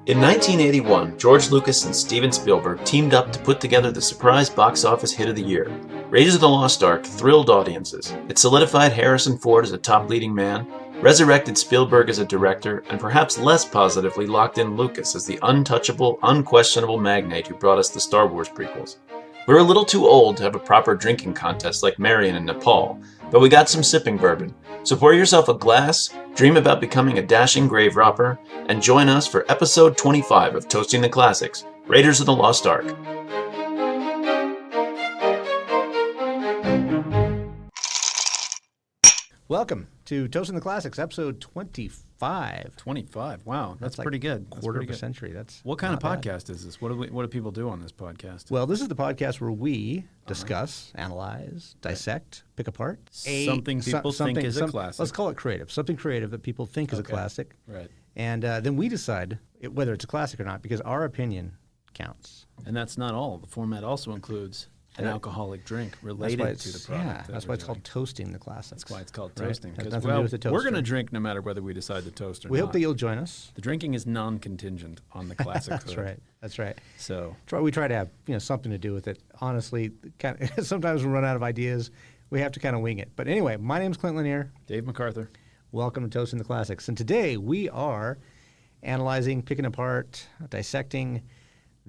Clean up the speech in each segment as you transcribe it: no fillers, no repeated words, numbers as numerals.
In 1981, George Lucas and Steven Spielberg teamed up to put together the surprise box office hit of the year. Raiders of the Lost Ark thrilled audiences. It solidified Harrison Ford as a top leading man, resurrected Spielberg as a director, and perhaps less positively locked in Lucas as the untouchable, unquestionable magnate who brought us the Star Wars prequels. We're a little too old to have a proper drinking contest like Marion in Nepal, but we got some sipping bourbon. So pour yourself a glass, dream about becoming a dashing grave robber, and join us for episode 25 of Toasting the Classics, Raiders of the Lost Ark. Welcome to Toasting the Classics, episode 25. 25. Wow, that's pretty good. Quarter of a century. That's what kind of bad. podcast is this? What do people do on this podcast? Well, this is the podcast where we discuss, analyze, dissect, pick apart Something people think is a classic. Let's call it creative. Something creative that people think is a classic. Right. And then we decide whether it's a classic or not because our opinion counts. And that's not all. The format also includes an alcoholic drink related to the product. Yeah, that's why it's called Toasting the Classics. That's why it's called toasting. Has Because, nothing to do with the toaster. we're going to drink no matter whether we decide to toast or not. We hope that you'll join us. The drinking is non-contingent on the classic. That's right. That's right. So We try to have something to do with it. Honestly, sometimes we run out of ideas. We have to kind of wing it. But anyway, my name's Clint Lanier. Dave McArthur. Welcome to Toasting the Classics. And today we are analyzing, picking apart, dissecting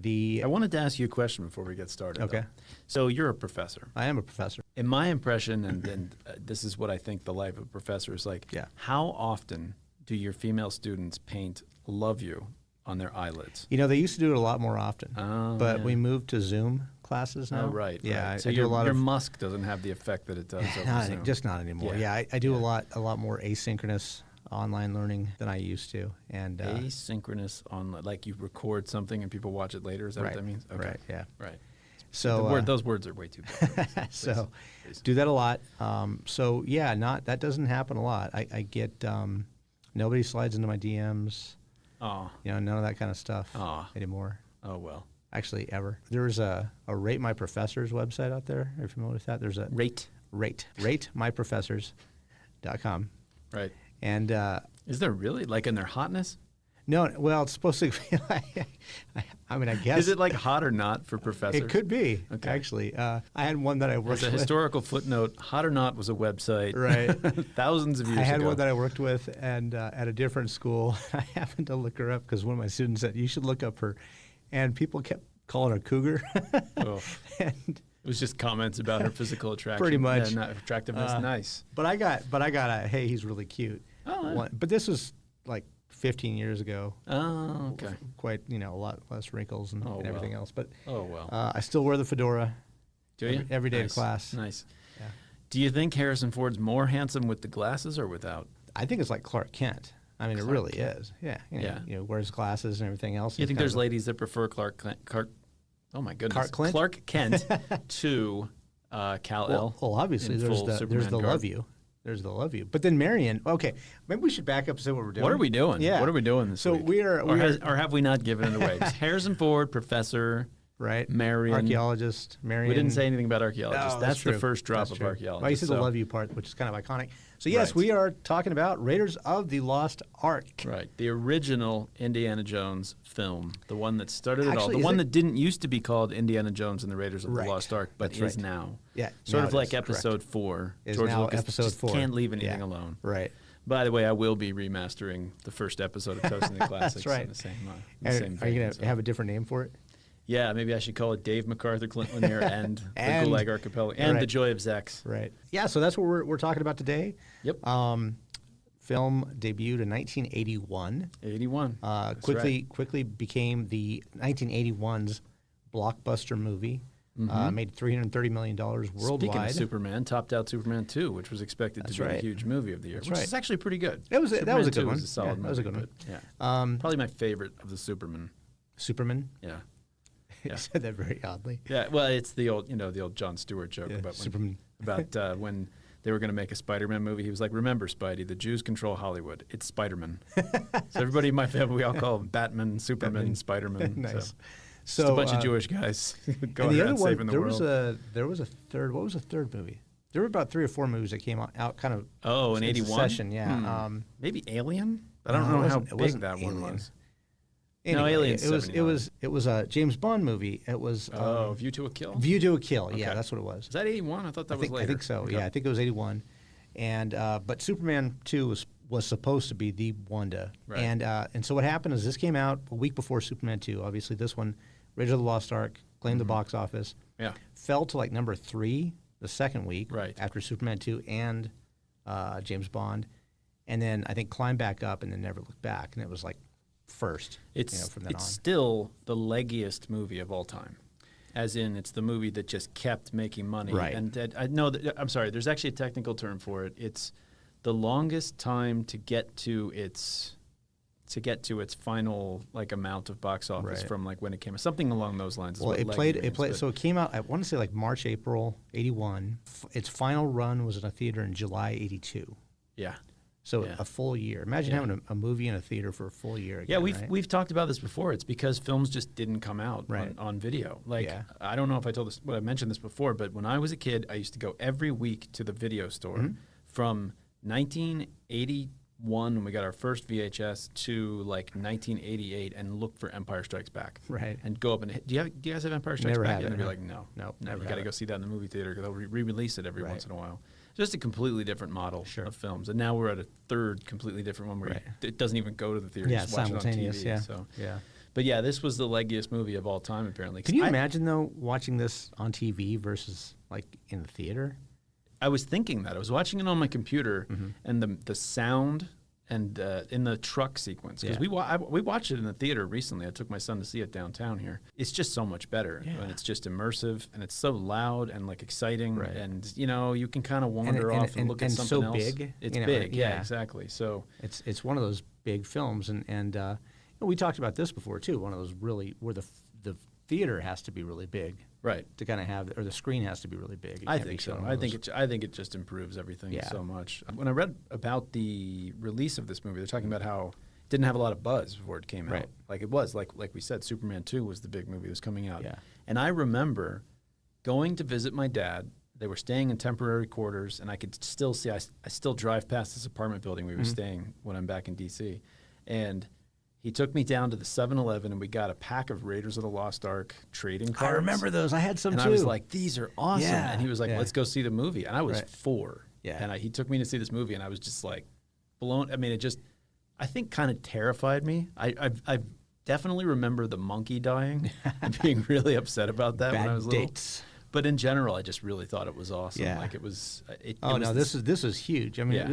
I wanted to ask you a question before we get started. Okay. Though. So you're a professor. I am a professor. In my impression, and this is what I think the life of a professor is like, how often do your female students paint love you on their eyelids? They used to do it a lot more often. But yeah. we moved to Zoom classes now. Oh, right. Yeah. Right. So I do a lot your of musk doesn't have the effect that it does over Zoom. Just not anymore. Yeah, I do a lot more asynchronous online learning than I used to. And asynchronous online, like you record something and people watch it later. Is that what that means? Okay. Right. Yeah. Right. So those words are way too bad. Please. Do that a lot. That doesn't happen a lot. I get nobody slides into my DMs. Oh. None of that kind of stuff anymore. Oh well. Actually, ever. There's a Rate My Professors website out there. Are you familiar with that? There's a ratemyprofessors.com. Right. And is there really, like, in their hotness? No, well, it's supposed to be like, I guess. Is it like hot or not for professors? It could be, okay. Actually. I had one that I worked with. As a historical footnote, Hot or Not was a website. Right. Thousands of years ago. I had one that I worked with and at a different school. I happened to look her up because one of my students said, you should look up her. And people kept calling her Cougar. Oh. And it was just comments about her physical attraction. Pretty much. Yeah, attractiveness, nice. But I got a, hey, he's really cute. Oh, one. But this was like 15 years ago. Oh, okay. Quite, a lot less wrinkles and everything else. But I still wear the fedora. Do you? Every day to class. Nice. Yeah. Do you think Harrison Ford's more handsome with the glasses or without? I think it's like Clark Kent. I mean, Clark it really Kent. Is. Yeah. Wears glasses and everything else. You think there's ladies that prefer oh my goodness. Clark Kent to Kal-El? Well, obviously, there's the Love You. There's the Love You. But then Marion, okay, maybe we should back up and say what we're doing. What are we doing? Yeah. What are we doing this week? Or have we not given it away? Harrison Ford, professor, right? Marion. Archaeologist, Marion. We didn't say anything about archaeologists. No, that's the first drop of archaeologists. Well, you said the Love You part, which is kind of iconic. So, yes, we are talking about Raiders of the Lost Ark. Right. The original Indiana Jones film. The one that started it all. The one that didn't used to be called Indiana Jones and the Raiders of the Lost Ark, but is now. Yeah. Sort of like episode 4. George Lucas episode 4. Can't leave anything alone. Right. By the way, I will be remastering the first episode of Toasting the Classics. That's right. In the same are you going to have a different name for it? Yeah, maybe I should call it Dave McArthur, Clint Lanier, and the Gulag Archipelago, and The Joy of Zex. Right. Yeah, so that's what we're talking about today. Yep. Film debuted in 1981. 81. Quickly became the 1981's blockbuster movie. Made $330 million worldwide. Speaking of Superman, topped out Superman 2, which was expected to be a huge movie of the year, which is actually pretty good. That was a good one. Was a solid movie. That was a good one. Yeah. Probably my favorite of the Superman. Superman? Yeah. You said that very oddly. Yeah, well, it's the old Jon Stewart joke about Superman. When they were going to make a Spider-Man movie. He was like, "Remember, Spidey, the Jews control Hollywood. It's Spider-Man." So everybody in my family, we all call him Batman, Superman, Spider-Man. Nice. So just a bunch of Jewish guys going around saving the world. There was a third. What was the third movie? There were about 3 or 4 movies that came out kind of. Oh, in '81. Yeah. Maybe Alien. I don't know how big that one was. No, Aliens It was 79. it was a James Bond movie. It was View to a Kill? View to a Kill. Okay. Yeah, that's what it was. Is that 81? I thought that was later. I think so. Okay. Yeah, I think it was 81. And but Superman 2 was supposed to be the one to. Right. And so what happened is this came out a week before Superman 2. Obviously, this one, Raiders of the Lost Ark, claimed the box office. Yeah. Fell to like number 3 the second week. Right. After Superman 2 and James Bond, and then I think climbed back up and then never looked back. And it was like first. From then on. It's still the leggiest movie of all time. As in, it's the movie that just kept making money. Right. And I know that, I'm sorry, there's actually a technical term for it. It's the longest time to get to its final like amount of box office Right. from like when it came out. Something along those lines. Is Well, what it leggy played. means, but- So it came out. I want to say like March, April '81. Its final run was in a theater in July '82. Yeah. So Yeah. a full year. Imagine Yeah. having a movie in a theater for a full year. Again, Yeah, right? we've talked about this before. It's because films just didn't come out Right. on video. Like Yeah. I don't know if I told this, I mentioned this before, but when I was a kid, I used to go every week to the video store Mm-hmm. from 1981 when we got our first VHS to like 1988 and look for Empire Strikes Back. Right. And go up and do you guys have Empire Strikes Never Back? had And it, they'd be no. like, no, Nope, no, never you had got to it. go see that in the movie theater because they'll re-release it every Right. once in a while. Just a completely different model Sure. of films, and now we're at a third completely different one where Right. it doesn't even go to the theater. Yeah, you just watch it on simultaneous. TV. Yeah. So. Yeah. But yeah, this was the leggiest movie of all time, apparently. 'Cause Can you I, imagine though watching this on TV versus like in the theater? I was thinking that. I was watching it on my computer, Mm-hmm. and the sound and in the truck sequence, because Yeah. we watched it in the theater recently. I took my son to see it downtown here. It's just so much better, Yeah. and it's just immersive, and it's so loud and like exciting, Right. and you can kind of wander off and look at something so else. big, It's you know, big, yeah, yeah. exactly. So It's one of those big films, and we talked about this before too. One of those really where the theater has to be really big right. to kind of have, or the screen has to be really big. It I can't be think so. one of I think those- I think it just improves everything Yeah. so much. When I read about the release of this movie, they're talking about how it didn't have a lot of buzz before it came Right. out. Like it was like we said, Superman 2 was the big movie that was coming out. Yeah. And I remember going to visit my dad. They were staying in temporary quarters, and I could still see. I still drive past this apartment building we were staying when I'm back in D.C. And he took me down to the 7-Eleven, and we got a pack of Raiders of the Lost Ark trading cards. I remember those. I had some And too. I was like, these are awesome. Yeah, And he was like, yeah. let's go see the movie. And I was Right. 4. Yeah. And he took me to see this movie, and I was just like blown. I mean, it just, I think, kind of terrified me. I definitely remember the monkey dying and being really upset about that when I Bad was little. dates. But in general, I just really thought it was awesome. Yeah. Like it was. Oh no, this is huge. I mean, Yeah.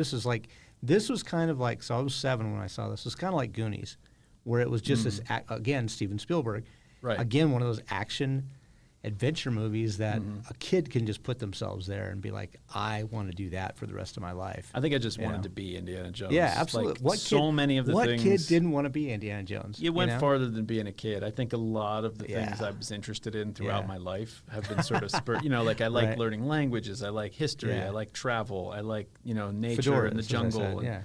this was kind of like, so I was 7 when I saw this. It was kind of like Goonies, where it was just this again Steven Spielberg, Right. again one of those action adventure movies that a kid can just put themselves there and be like, I want to do that for the rest of my life. I think I just You wanted know? to be Indiana Jones. Yeah, Like, absolutely. What so kid, many of the what things. kid didn't want to be Indiana Jones? It went you know? farther than being a kid. I think a lot of the things Yeah. I was interested in throughout Yeah. my life have been sort of spurred. Like I like Right. learning languages. I like history. Yeah. I like travel. I like nature and the Fedoras, as I jungle. said, and- yeah.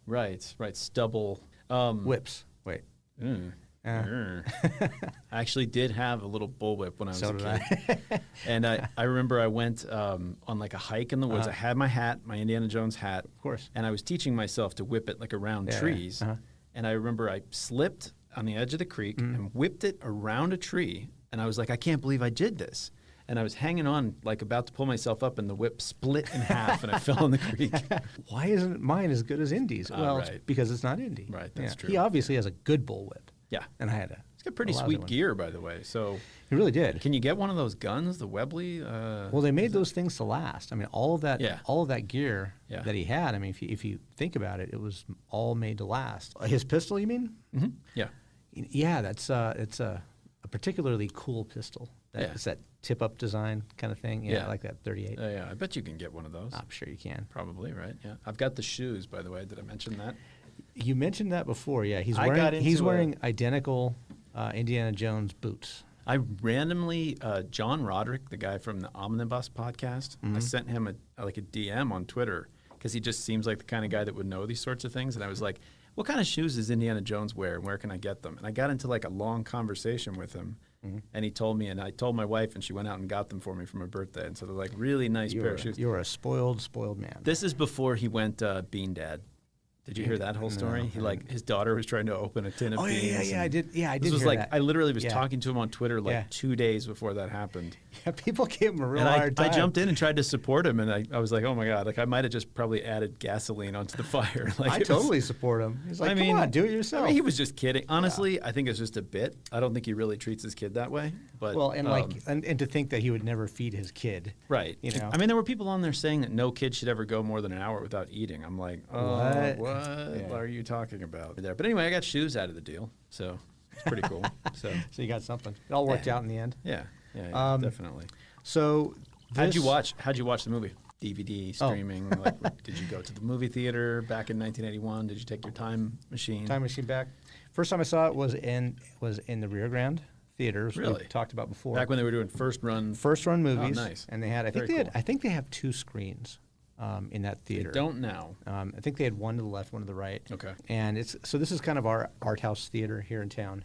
Right. Stubble. Whips. Wait. I actually did have a little bullwhip when I was So a did kid. And I remember I went on like a hike in the woods. I had my hat, my Indiana Jones hat. Of course. And I was teaching myself to whip it like around Yeah, trees. uh-huh. And I remember I slipped on the edge of the creek and whipped it around a tree. And I was like, I can't believe I did this. And I was hanging on, like about to pull myself up, and the whip split in half, and I fell in the creek. Why isn't mine as good as Indy's? Well, it's right. because it's not Indy. Right, that's true. He obviously has a good bullwhip. Yeah. And I had a. It's got pretty a lousy sweet one. gear, by the way. So He really did. can you get one of those guns, the Webley? Well, they made those things to last. I mean, all of that, Yeah. all of that gear Yeah. that he had. I mean, if you think about it, it was all made to last. His pistol, you mean? Yeah. Yeah, it's a particularly cool pistol. Yeah. It's that tip-up design kind of thing. Yeah, Yeah. I like that 38. Yeah, I bet you can get one of those. I'm sure you can. Probably, right? Yeah. I've got the shoes, by the way. Did I mention that? You mentioned that before. Yeah, he's I wearing got he's into wearing identical Indiana Jones boots. I randomly, John Roderick, the guy from the Omnibus podcast, I sent him a DM on Twitter because he just seems like the kind of guy that would know these sorts of things. And I was like, what kind of shoes does Indiana Jones wear and where can I get them? And I got into like a long conversation with him. And he told me, and I told my wife, and she went out and got them for me for my birthday. And so they're like really nice pair of shoes. You're a spoiled man. This is before he went Bean Dad. Did you hear that whole story? He his daughter was trying to open a tin of beans. I did. Yeah, I did. This was hear like that. I literally was talking to him on Twitter Yeah. 2 days before that happened. Yeah, people gave him a real And hard time. I jumped in and tried to support him, and I was like, oh my god, like I might have just probably added gasoline onto the fire. Like I it was- totally support him. He's like, come on, do it yourself. I mean, he was just kidding. Honestly, I think it's just a bit. I don't think he really treats his kid that way. But well, and and to think that he would never feed his kid. right. You know. I mean, there were people on there saying that no kid should ever go more than an hour without eating. I'm like, oh, what are you talking about there? But anyway, I got shoes out of the deal, so it's pretty cool. So So you got something. It all worked out in the end. yeah, definitely. So How'd you watch the movie? DVD streaming? Like, did you go to the movie theater back in 1981? Did you take your time machine? Time machine back. First time I saw it was in the Rio Grande theaters. Really? We talked about before. Back when they were doing first run movies. Oh, nice. And they had I think they have 2 screens in that theater. They don't now. I think they had one to the left, one to the right. Okay. And this is kind of our art house theater here in town,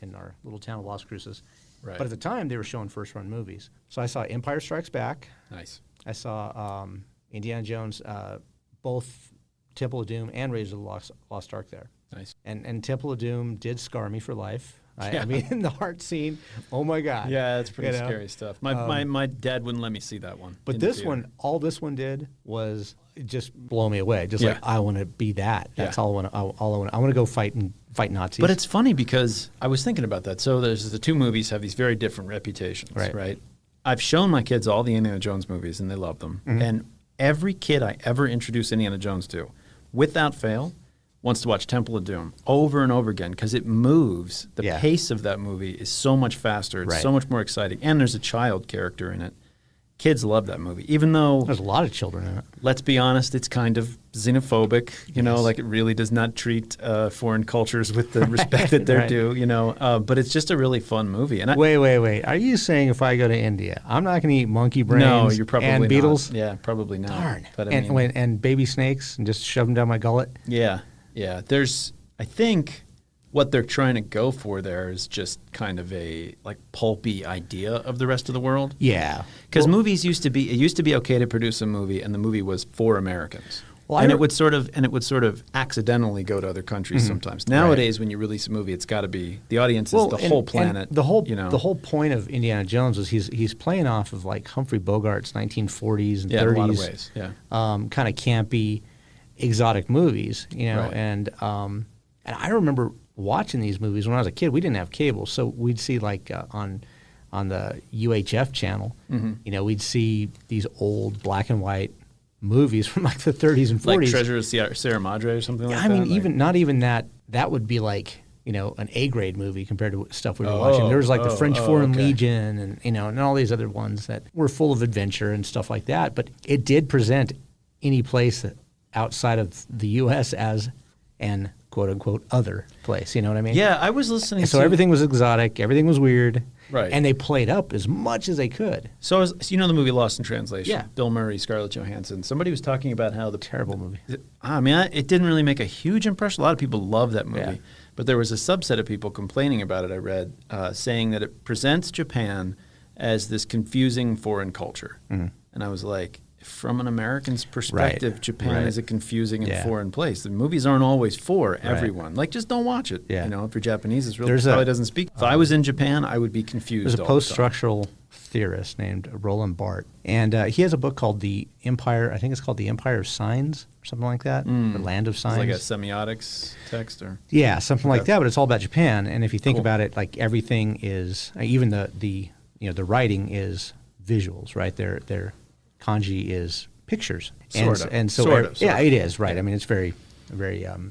in our little town of Las Cruces. Right. But at the time, they were showing first run movies. So I saw Empire Strikes Back. Nice. I saw Indiana Jones, both Temple of Doom and Raiders of the Lost Ark there. Nice. And Temple of Doom did scar me for life. Yeah. I mean, the heart scene, oh my God. Yeah, it's pretty You know? scary stuff. My dad wouldn't let me see that one. But in the this theater. one, all this one did was just blow me away. Just Yeah. like, I want to be that. That's Yeah. all I want. I want to go fight Nazis. But it's funny because I was thinking about that. So there's the 2 movies have these very different reputations, right? I've shown my kids all the Indiana Jones movies and they love them. Mm-hmm. And every kid I ever introduce Indiana Jones to, without fail, wants to watch Temple of Doom over and over again because it moves. The Yeah. pace of that movie is so much faster. It's Right. so much more exciting. And there's a child character in it. Kids love that movie, even though, There's a lot of children in it. let's be honest, it's kind of xenophobic. You know, like it really does not treat foreign cultures with the respect that they're Right. due. You know, but it's just a really fun movie. And Wait. Are you saying if I go to India, I'm not going to eat monkey brains no, you're probably and not. beetles? Yeah, probably not. Darn. But And baby snakes and just shove them down my gullet? yeah. I think what they're trying to go for there is just kind of a like pulpy idea of the rest of the world. Yeah. Because movies used to be okay to produce a movie, and the movie was for Americans. Well, and it would sort of accidentally go to other countries Mm-hmm. sometimes. Nowadays, when you release a movie, it's got to be the audience is the whole planet. The whole you know. the whole point of Indiana Jones is he's playing off of like Humphrey Bogart's 1940s and 30s. in a lot of ways. Yeah. Kind of campy, exotic movies, you know. Right. And I remember watching these movies when I was a kid. We didn't have cable, so we'd see like on the UHF channel. Mm-hmm. You know, we'd see these old black and white movies from like the 30s and 40s. Like Treasure of Sierra Madre or something like that? I mean, Like- not even that. That would be like, you know, an A grade movie compared to stuff we were watching. There was like the French Foreign okay. Legion and, you know, and all these other ones that were full of adventure and stuff like that. But it did present any place outside of the U.S. as an quote unquote other place. You know what I mean? Yeah, I was listening And so to... everything was exotic. Everything was weird. Right. And they played up as much as they could. So you know the movie Lost in Translation? Yeah. Bill Murray, Scarlett Johansson. Somebody was talking about how the... Terrible movie. I mean, it didn't really make a huge impression. A lot of people love that movie. Yeah. But there was a subset of people complaining about it, I read, saying that it presents Japan as this confusing foreign culture. Mm-hmm. And I was like, from an American's perspective, Japan is a confusing and foreign place. The movies aren't always for everyone. Like, just don't watch it. Yeah. You know, if you're Japanese, it There's probably a- doesn't speak. If I was in Japan, I would be confused There's a all the time. post-structural theorist named Roland Barthes, and he has a book called The Empire. I think it's called The Empire of Signs, or something like that, The Land of It's Signs. like a semiotics text, or Yeah, something like that. But it's all about Japan. And if you think Cool. about it, like everything is, even the you know the writing is visuals, right? Their kanji is pictures. Sort of. And so Sort of. yeah, it is right. I mean, it's very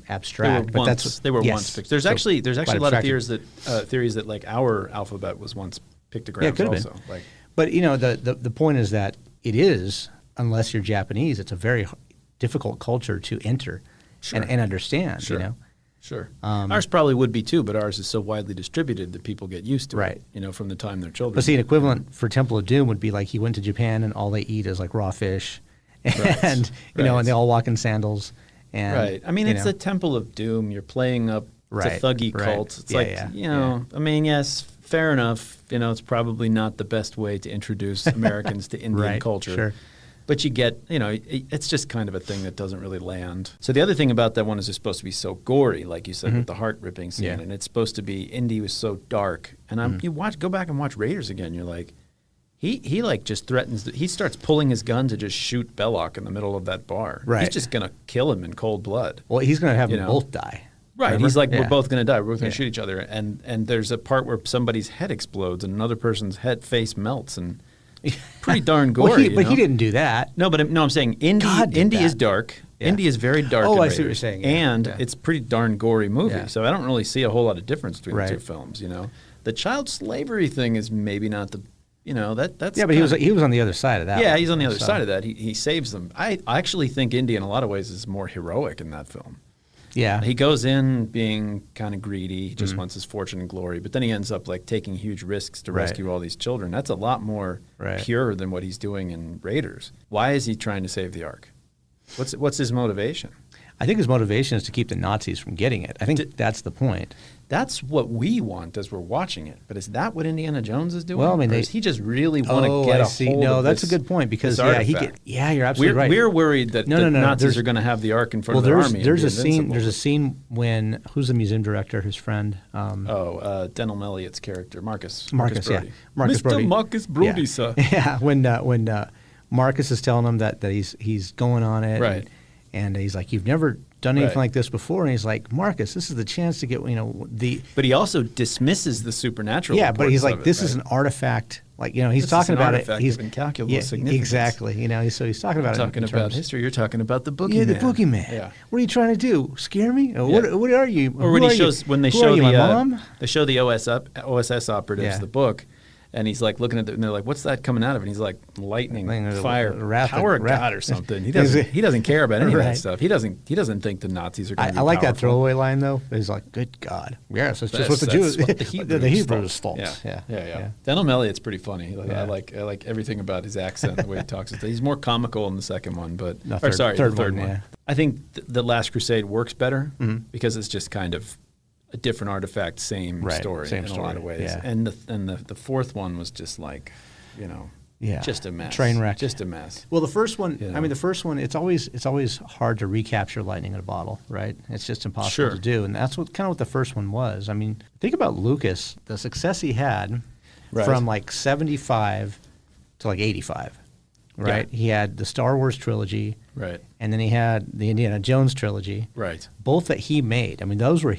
abstract. But that's they were yes. once picked. There's So actually quite a lot of abstracted. theories that like our alphabet was once pictograms could've been. also. Like, But you know, the point is that it is, unless you're Japanese, it's a very difficult culture to enter Sure. and understand. Sure. You know, sure. Ours probably would be too, but ours is so widely distributed that people get used to Right. it. You know, from the time they're children. but see, an equivalent for Temple of Doom would be like he went to Japan and all they eat is like raw fish, and you know, Right. and they all walk in sandals. And, Right. I mean, you it's know, the Temple of Doom. You're playing up Right, it's a thuggy right. cult. It's Yeah, like, yeah, you know, I mean, yes, fair enough. You know, it's probably not the best way to introduce Americans to Indian right, culture. Sure. But you get, it's just kind of a thing that doesn't really land. So the other thing about that one is it's supposed to be so gory, like you said, with the heart ripping scene, and it's supposed to be Indy was so dark. And go back and watch Raiders again. You're like, he like just threatens. He starts pulling his gun to just shoot Belloc in the middle of that bar. Right. He's just gonna kill him in cold blood. Well, he's going to have them both die. Right. Remember? He's like, we're both going to die. We're both going to shoot each other. And there's a part where somebody's head explodes and another person's face melts, and pretty darn gory. But he didn't do that. No, I'm saying Indy is dark. Yeah. Indy is very dark. Oh, in I see what you're Raiders, saying. And it's a pretty darn gory movie. Yeah. So I don't really see a whole lot of difference between the two Right. films. The child slavery thing is maybe not the. That's Yeah, but he was on the other side of that. yeah, one. he's on the other So, side of that. He saves them. I actually think Indy in a lot of ways is more heroic in that film. Yeah. He goes in being kind of greedy. He just wants his fortune and glory. But then he ends up like taking huge risks to Right. rescue all these children. That's a lot more Right. pure than what he's doing in Raiders. Why is he trying to save the Ark? What's his motivation? I think his motivation is to keep the Nazis from getting it. I think that's the point. That's what we want as we're watching it. But is that what Indiana Jones is doing? Well, I mean, or does he just really want to get I a see. hold No, of that's this, a good point because this artifact? you're absolutely right. We're worried that the Nazis are going to have the Ark in front of their army. There's and a be scene. invincible. There's a scene when who's the museum director? His friend. Denham Elliott's character, Marcus. Marcus, yeah. Brody. Marcus Mr. Brody. Marcus Brody, Yeah. sir. Yeah, when Marcus is telling him that he's going on it, Right. And he's like, "You've never done anything Right. like this before," and he's like, "Marcus, this is the chance to get the." But he also dismisses the supernatural. Yeah, but he's importance like, of it, "This right? is an artifact." Like he's This is talking an about artifact it. He's of incalculable significance. exactly. So he's talking about it. talking in about terms- history. You're talking about the boogeyman. Yeah, the boogeyman. Yeah. What are you trying to do? Scare me? What are you? Or Who when are he you? shows when they Who show are you, the my mom? they show the OSS operatives Yeah. the book, and he's like looking at it, and they're like, "What's that coming out of?" And he's like, "Lightning, fire, power of God, or something." He doesn't care about any of that Right. stuff. He doesn't think the Nazis are going to be I like that powerful. throwaway line though. He's like, "Good God, yes, it's just what the That's Jews, what the Hebrews thought." Yeah. Denham Elliott's pretty funny. I like everything about his accent, the way he talks. He's more comical in the second one, but No, the third one. yeah. I think the Last Crusade works better because it's just kind of a different artifact, same Right, story same in story, a lot of ways. yeah. And the fourth one was just like, Yeah. just a mess, Train wreck. just a mess. Well, the first one. You I know. mean, the first one. It's always hard to recapture lightning in a bottle, right? It's just impossible Sure. to do, and that's what the first one was. I mean, think about Lucas, the success he had Right. from like 75 to like 85, right? He had the Star Wars trilogy, Right. and then he had the Indiana Jones trilogy, Right. both that he made. I mean, those were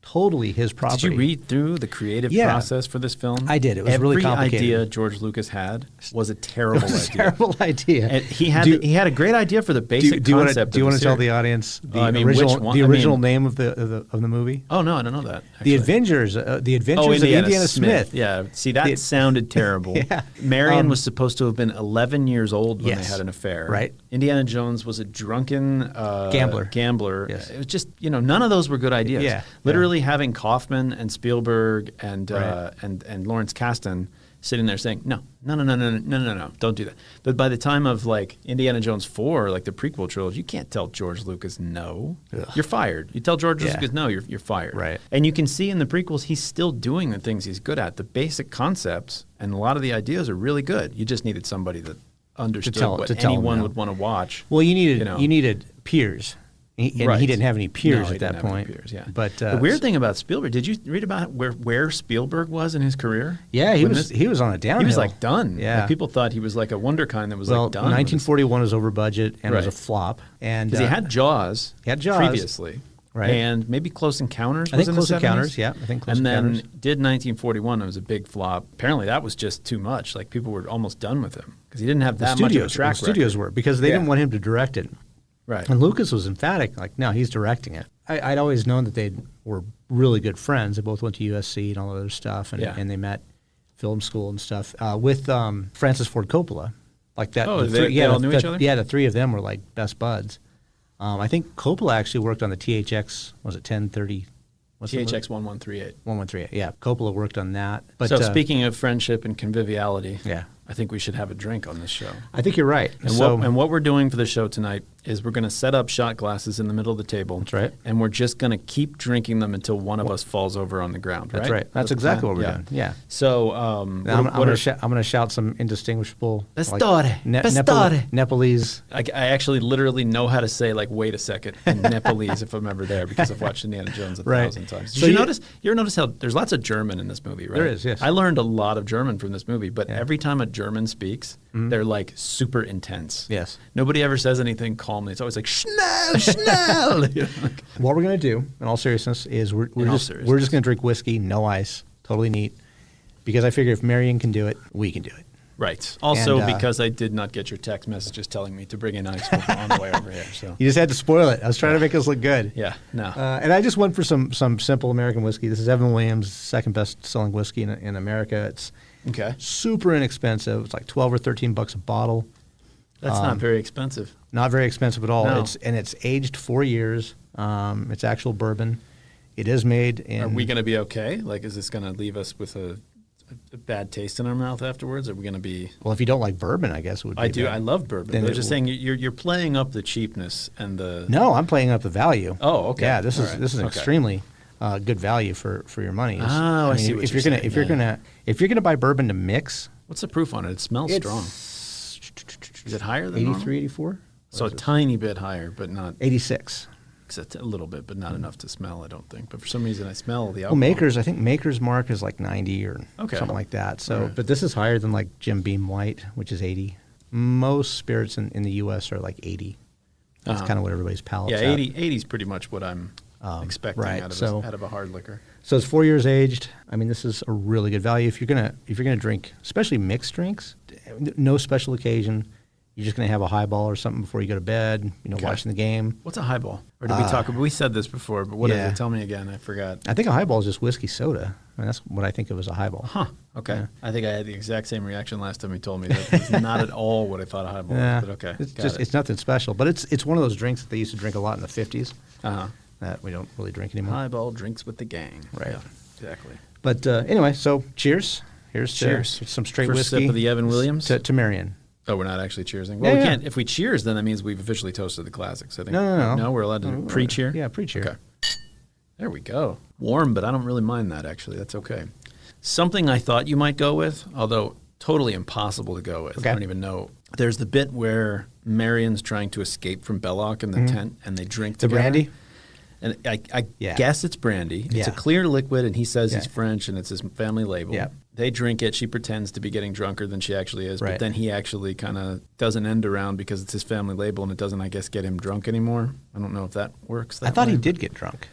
totally his property. Did you read through the creative Yeah. process for this film? I did. It was really complicated. Every idea George Lucas had was a terrible It was a idea. terrible idea. And he had a great idea for the basic do you concept. want of to tell series. the audience the I mean, original which one? the I original mean- name of the movie? Oh no, I don't know that. The actually. Adventures. The Adventures Oh, of Indiana Smith. Yeah. See, that The- sounded terrible. Yeah. Marion was supposed to have been 11 years old when Yes. they had an affair. Right. Indiana Jones was a drunken gambler. Yes. It was just, none of those were good ideas. Yeah. Literally having Kaufman and Spielberg and Right. and Lawrence Kasdan sitting there saying, no, don't do that. But by the time of like Indiana Jones 4, like the prequel trilogy, you can't tell George Lucas no. Ugh. You're fired. You tell George Yeah. Lucas no, you're fired. Right. And you can see in the prequels, he's still doing the things he's good at. The basic concepts and a lot of the ideas are really good. You just needed somebody that understood tell what him anyone no. would want to watch. Well, you needed You know. you needed peers, and Right. he didn't have any peers No, he at that didn't have any point. peers, yeah. But the weird thing about Spielberg, did you read about where Spielberg was in his career? yeah, he When was on a downhill. He was like done. Yeah. Like, people thought he was like a wonderkind that was well, like done. 1941 was over budget and it was a Right. flop. And Because he had Jaws. he had Jaws. previously. Right. And maybe Close Encounters I was think in Close the 70s. Encounters, yeah, I think Close And then Encounters. did 1941. It was a big flop. Apparently that was just too much. Like people were almost done with him because he didn't have that much of a track the studios record. were because they Yeah. didn't want him to direct it. Right. And Lucas was emphatic, like, no, he's directing it. I'd always known that they were really good friends. They both went to USC and all that other stuff, and, Yeah. and they met film school and stuff with Francis Ford Coppola. Like that. Oh, they all knew each other? Yeah, the three of them were like best buds. I think Coppola actually worked on the THX. Was it 1030? What's the THX 1138. 1138. Yeah, Coppola worked on that. But So speaking of friendship and conviviality, yeah, I think we should have a drink on this show. I think you're right. And So what we're doing for the show tonight is we're going to set up shot glasses in the middle of the table. That's right. And we're just going to keep drinking them until one of us falls over on the ground, right? That's right. That's exactly what we're doing. Yeah. So I'm going to shout some indistinguishable Pastore. Nepalese. I actually literally know how to say, like, wait a second in Nepalese if I'm ever there because I've watched Indiana Jones a thousand times. Did you ever notice how there's lots of German in this movie, right? There is, yes. I learned a lot of German from this movie, but every time a German speaks, they're like super intense. Yes. Nobody ever says anything calmly. It's always like, schnell, schnell. You know, like, what we're going to do, in all seriousness, is we're just going to drink whiskey, no ice, totally neat, because I figure if Marion can do it, we can do it. Right. Also, because I did not get your text messages telling me to bring in ice on the way over here. So you just had to spoil it. I was trying to make us look good. Yeah. No. And I just went for some simple American whiskey. This is Evan Williams' second best-selling whiskey in America. It's super inexpensive. It's like $12 or $13 a bottle. That's not very expensive. Not very expensive at all. No. It's aged 4 years. It's actual bourbon. It is made in. Are we going to be okay? Like, is this going to leave us with a bad taste in our mouth afterwards? Are we going to be? Well, if you don't like bourbon, I guess it would be. I do. Bad. I love bourbon. I was just saying you're playing up the cheapness and the. No, I'm playing up the value. Oh, okay. Yeah, this is an extremely good value for your money. I see what you're saying. If you're gonna buy bourbon to mix, what's the proof on it? It smells strong. Is it higher than 83, 84? So a tiny bit higher, but not 86. A little bit, but not enough to smell, I don't think. But for some reason, I smell the alcohol. Well, I think Maker's mark is like 90 or something like that. So, but this is higher than like Jim Beam White, which is 80. Most spirits in the U.S. are like 80. That's kind of what everybody's palate's at. 80 is pretty much what I'm expecting out of a hard liquor. So it's 4 years aged. I mean, this is a really good value if you're gonna drink, especially mixed drinks. No special occasion. You're just going to have a highball or something before you go to bed, watching the game. What's a highball? Or did we talk about? We said this before, but what is it? Tell me again. I forgot. I think a highball is just whiskey soda. I mean, that's what I think of as a highball. Huh. Okay. Yeah. I think I had the exact same reaction last time you told me. That it's not at all what I thought a highball was, but okay. It's nothing special. But it's one of those drinks that they used to drink a lot in the 50s that we don't really drink anymore. Highball drinks with the gang. Right. Yeah, exactly. But anyway, so cheers. Here's some straight First whiskey. Sip of the Evan Williams. To Marion. Oh, we're not actually cheersing? Well, we can't. If we cheers, then that means we've officially toasted the classics. I think. No. No, we're allowed to pre-cheer? Yeah, pre-cheer. Okay. There we go. Warm, but I don't really mind that, actually. That's okay. Something I thought you might go with, although totally impossible to go with. Okay. I don't even know. There's the bit where Marion's trying to escape from Belloc in the tent, and they drink together. The brandy? And I guess it's brandy. It's a clear liquid, and he says he's French, and it's his family label. Yeah. They drink it. She pretends to be getting drunker than she actually is, but then he actually kind of doesn't end around because it's his family label, and it doesn't, I guess, get him drunk anymore. I don't know if that works. I thought he did get drunk.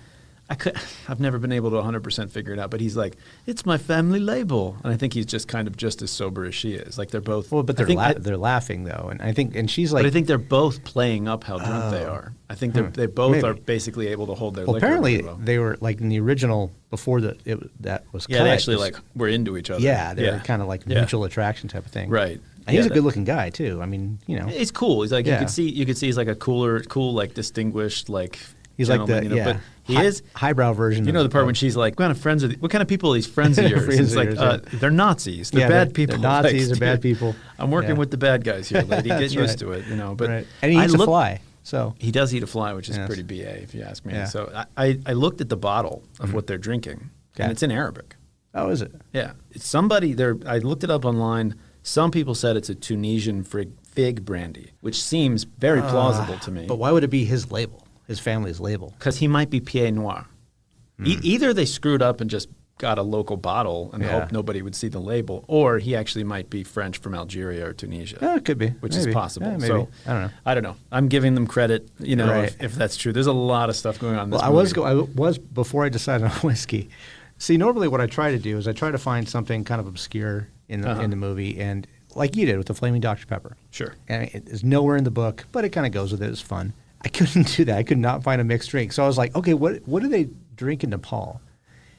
I've never been able to 100% figure it out, but he's like, it's my family label, and I think he's just kind of just as sober as she is. Like they're both. Well, but they're laughing though, and she's like. But I think they're both playing up how drunk they are. I think they both are basically able to hold their. Well, liquor apparently well. They were like in the original before that was. Yeah, cut, they actually like were into each other. Yeah, they're kind of like mutual attraction type of thing. Right. And he's a good-looking guy too. I mean, he's cool. He's like you could see he's like a cool, like distinguished, like. He's like but he is highbrow version. The part when she's like, "What kind of people are these friends of yours?" It's like they're Nazis. They're bad people. They're Nazis. They're bad people. I'm working with the bad guys here, lady. Get used to it, But and he eats a fly. So he does eat a fly, which is pretty BA, if you ask me. Yeah. So I looked at the bottle of what they're drinking, and it's in Arabic. Oh, is it? Yeah, it's somebody there. I looked it up online. Some people said it's a Tunisian fig brandy, which seems very plausible to me. But why would it be his label? His family's label. Because he might be Pied Noir. Either they screwed up and just got a local bottle and hoped nobody would see the label, or he actually might be French from Algeria or Tunisia. It could be. Which is possible. Yeah, maybe. So I don't know. I'm giving them credit, if that's true. There's a lot of stuff going on in this movie. I was before I decided on whiskey. See, normally what I try to do is I try to find something kind of obscure in the movie, and like you did with the Flaming Dr. Pepper. Sure. And it is nowhere in the book, but it kind of goes with it. It's fun. I couldn't do that. I could not find a mixed drink. So I was like, okay, what do they drink in Nepal?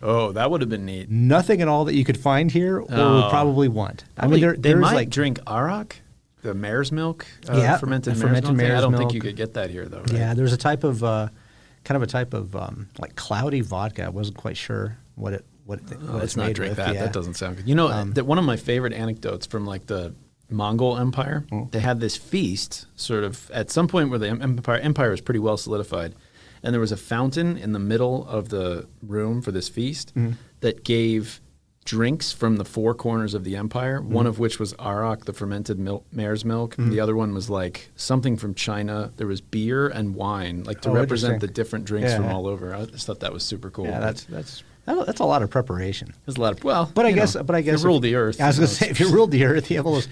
Oh, that would have been neat. Nothing at all that you could find here or would probably want. They might drink arak, the mare's milk, fermented mare's milk. I don't think you could get that here, though. Right? Yeah, there's a type of, like cloudy vodka. I wasn't quite sure what let's not drink with. that. Yeah. That doesn't sound good. That one of my favorite anecdotes from like the Mongol Empire. They had this feast sort of at some point where the empire was pretty well solidified. And there was a fountain in the middle of the room for this feast that gave drinks from the four corners of the empire, one of which was arak, the fermented mare's milk. The other one was like something from China. There was beer and wine, like to represent the different drinks from all over. I just thought that was super cool. Yeah, that's a lot of preparation. There's a lot of, but I guess if you rule the earth. I was going to say, if you ruled the earth, you have all those,